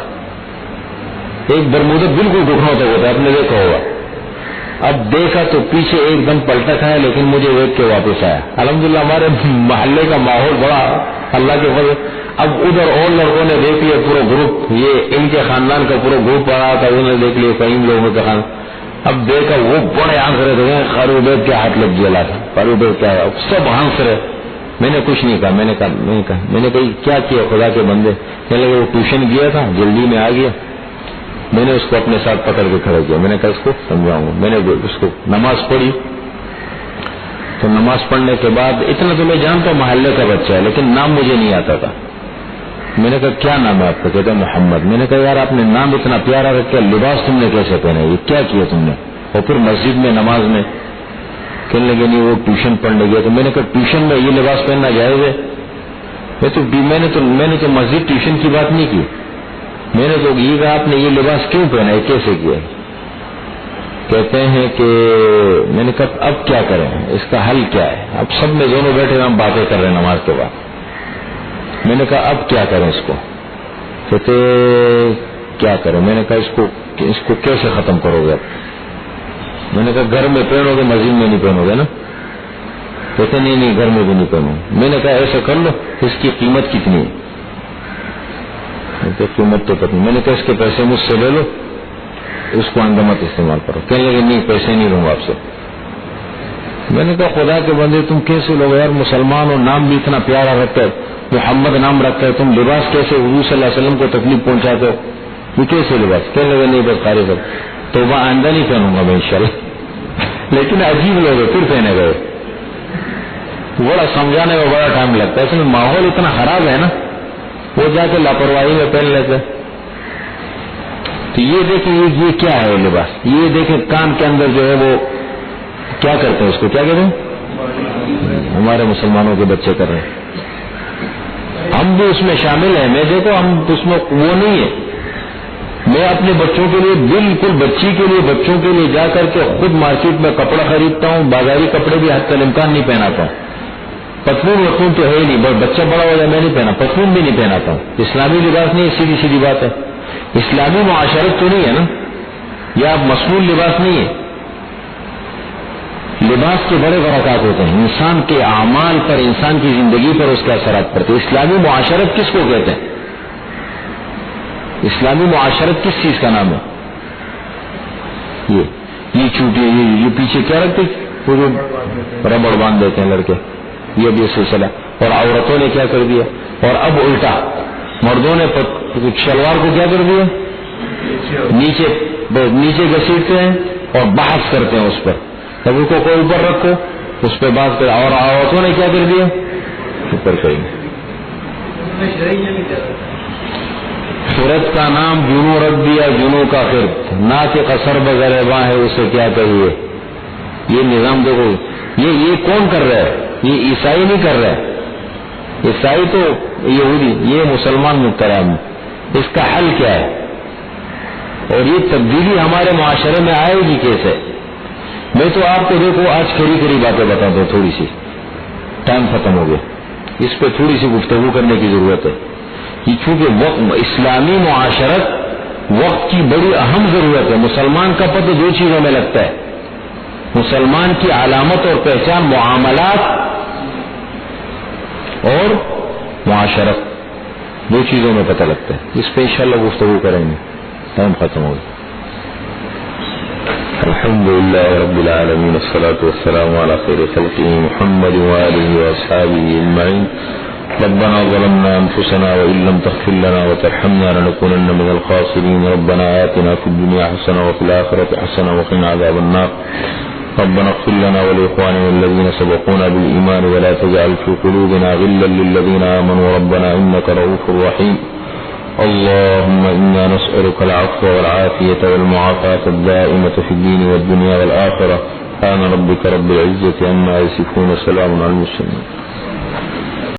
ایک برمودہ بالکل گھٹنوں تک ہوتا ہے، آپ نے دیکھا ہوگا. اب دیکھا تو پیچھے ایک دم پلٹا کھایا، لیکن مجھے دیکھ کے واپس آیا. الحمدللہ ہمارے محلے کا ماحول بڑا اللہ کے فضل. اب ادھر اور لڑکوں نے دیکھ لیا، پورا گروپ، یہ ان کے خاندان کا پورا گروپ آ رہا تھا، انہوں نے دیکھ لیا کئی لوگوں کا خاندان. اب دیکھا وہ بڑے ہنس رہے تھے، قاری عبید کے ہاتھ لگ گیا تھا، قاری عبید کیا، سب ہنس رہے. میں نے کچھ نہیں کہا، میں نے کہا کیا کیا خدا کے بندے. کہنے لگے وہ ٹیوشن گیا تھا، جلدی میں آ گیا. میں نے اس کو اپنے ساتھ پکڑ کے کھڑا کیا. میں نے کہا اس کو سمجھاؤں گا. میں نے اس کو نماز پڑھی، تو نماز پڑھنے کے بعد اتنا تو میں جانتا ہوں محلے کا بچہ ہے، لیکن نام مجھے نہیں آتا تھا. میں نے کہا کیا نام ہے آپ کا؟ کہتا محمد. میں نے کہا یار آپ نے نام اتنا پیارا رکھا، لباس تم نے کیسے پہنا، یہ کیا کیا تم نے؟ اور پھر مسجد میں نماز میں. کہنے لگے نہیں وہ ٹیوشن پڑھنے گیا. تو میں نے کہا ٹیوشن میں یہ لباس پہننا جائز ہے؟ میں نے تو مسجد ٹیوشن کی بات نہیں کی. میں نے تو یہ کہا آپ نے یہ لباس کیوں پہنا ہے، کیسے کیا؟ کہتے ہیں کہ میں نے کہا اب کیا کریں، اس کا حل کیا ہے؟ اب سب میں دونوں بیٹھے ہم باتیں کر رہے ہیں نماز کے بعد. میں نے کہا اب کیا کریں اس کو؟ کہتے کیا کریں؟ میں نے کہا اس کو کیسے ختم کرو گے؟ میں نے کہا گھر میں پہنو گے، مسجد میں نہیں پہنو گے نا؟ کہتے نہیں گھر میں بھی نہیں پہنو. میں نے کہا ایسا کر لو، اس کی قیمت کتنی ہے؟ قیمت تو پتہ. میں نے کہا اس کے پیسے مجھ سے لے لو، اس کو اندمت استعمال کرو. کہنے لگے نہیں پیسے نہیں لوں گا آپ سے. میں نے کہا خدا کے بندے تم کیسے لوگ یار، مسلمان ہو، نام بھی اتنا پیارا رکھتا ہے، محمد نام رکھتا ہے، تم لباس کیسے حضور صلی اللہ علیہ وسلم کو تکلیف پہنچاتے ہو، یہ کیسے لباس؟ کہنے لگے نہیں بس قاری صاحب توبہ آئندہ نہیں پہنوں گا میں انشاءاللہ. لیکن عجیب لوگ ہیں، پھر پہنے گئے. بڑا سمجھانے میں بڑا ٹائم لگتا ہے، اس میں ماحول اتنا خراب ہے نا، وہ جا کے لاپرواہی میں پہن لیتے. تو یہ دیکھیں یہ کیا ہے لباس، یہ دیکھیں کان کے اندر جو ہے وہ کیا کرتے ہیں، اس کو کیا کہتے ہیں، ہمارے مسلمانوں کے بچے کر رہے ہیں. ہم بھی اس میں شامل ہیں. میں دیکھو ہم اس میں وہ نہیں ہے. میں اپنے بچوں کے لیے بالکل بچی کے لیے بچوں کے لیے جا کر کے خود مارکیٹ میں کپڑا خریدتا ہوں، بازاری کپڑے بھی حتی الامکان نہیں پہناتا ہوں. پتلون تو ہے ہی نہیں، بچہ بڑا ہو جائے میں نہیں پہنا، پتلون بھی نہیں پہناتا ہوں. اسلامی لباس نہیں ہے، سیدھی سیدھی بات ہے. اسلامی معاشرت تو نہیں ہے نا، یا مصنوع لباس نہیں ہے. لباس کے بڑے برکات ہوتے ہیں، انسان کے اعمال پر، انسان کی زندگی پر اس کے اثرات پڑتے ہیں. اسلامی معاشرت کس کو کہتے ہیں؟ اسلامی معاشرت کس چیز کا نام ہے؟ یہ چوٹی، یہ پیچھے کیا رکھتے، ربڑ باندھ دیتے ہیں لڑکے، یہ بھی سلسلہ. اور عورتوں نے کیا کر دیا، اور اب الٹا مردوں نے شلوار کو کیا کر دیا، نیچے گھسیٹتے ہیں اور بحث کرتے ہیں اس پر. سب کو کوئی اوپر رکھو، اس پہ بات کر، اور عورتوں نے کیا کر دیا؟ اوپر کر دیا۔ خرد کا نام جنو رکھ دیا، جنو کا خرد، نا کے قصر بغیرواں ہے، اسے کیا کہیے؟ یہ نظام دیکھو، یہ کون کر رہا ہے؟ یہ عیسائی نہیں کر رہا ہے، عیسائی تو یہودی، یہ مسلمان محترم، اس کا حل کیا ہے؟ اور یہ تبدیلی ہمارے معاشرے میں آئے گی کیسے؟ میں تو آپ کو دیکھو آج کھری باتیں بتاتا ہوں، تھوڑی سی، ٹائم ختم ہو گیا، اس پہ تھوڑی سی گفتگو کرنے کی ضرورت ہے، چونکہ اسلامی معاشرت وقت کی بڑی اہم ضرورت ہے۔ مسلمان کا پتہ دو چیزوں میں لگتا ہے، مسلمان کی علامت اور پہچان معاملات اور معاشرت، دو چیزوں میں پتہ لگتا ہے۔ اس پہ انشاءاللہ گفتگو کریں گے، ٹائم ختم ہو گیا۔ الحمدللہ رب العالمین، والصلاة والسلام علی خیر خلقہ محمد وآلہ واصحابہ اجمعین۔ ربنا ظلمنا انفسنا وان لم تغفر لنا وترحمنا لنكونن من الخاسرين، ربنا آتنا في الدنيا حسنة وفي الآخرة حسنة وقنا عذاب النار، ربنا اغفر لنا ولإخواننا الذين سبقونا بالإيمان ولا تجعل في قلوبنا غلا للذين آمنوا ربنا إنك رؤوف رحيم، اللهم إنا نسألك العفو والعافية والمعافاة الدائمة في الدين والدنيا والآخرة، سبحان ربك رب العزة عما يصفون، سلام على المرسلين.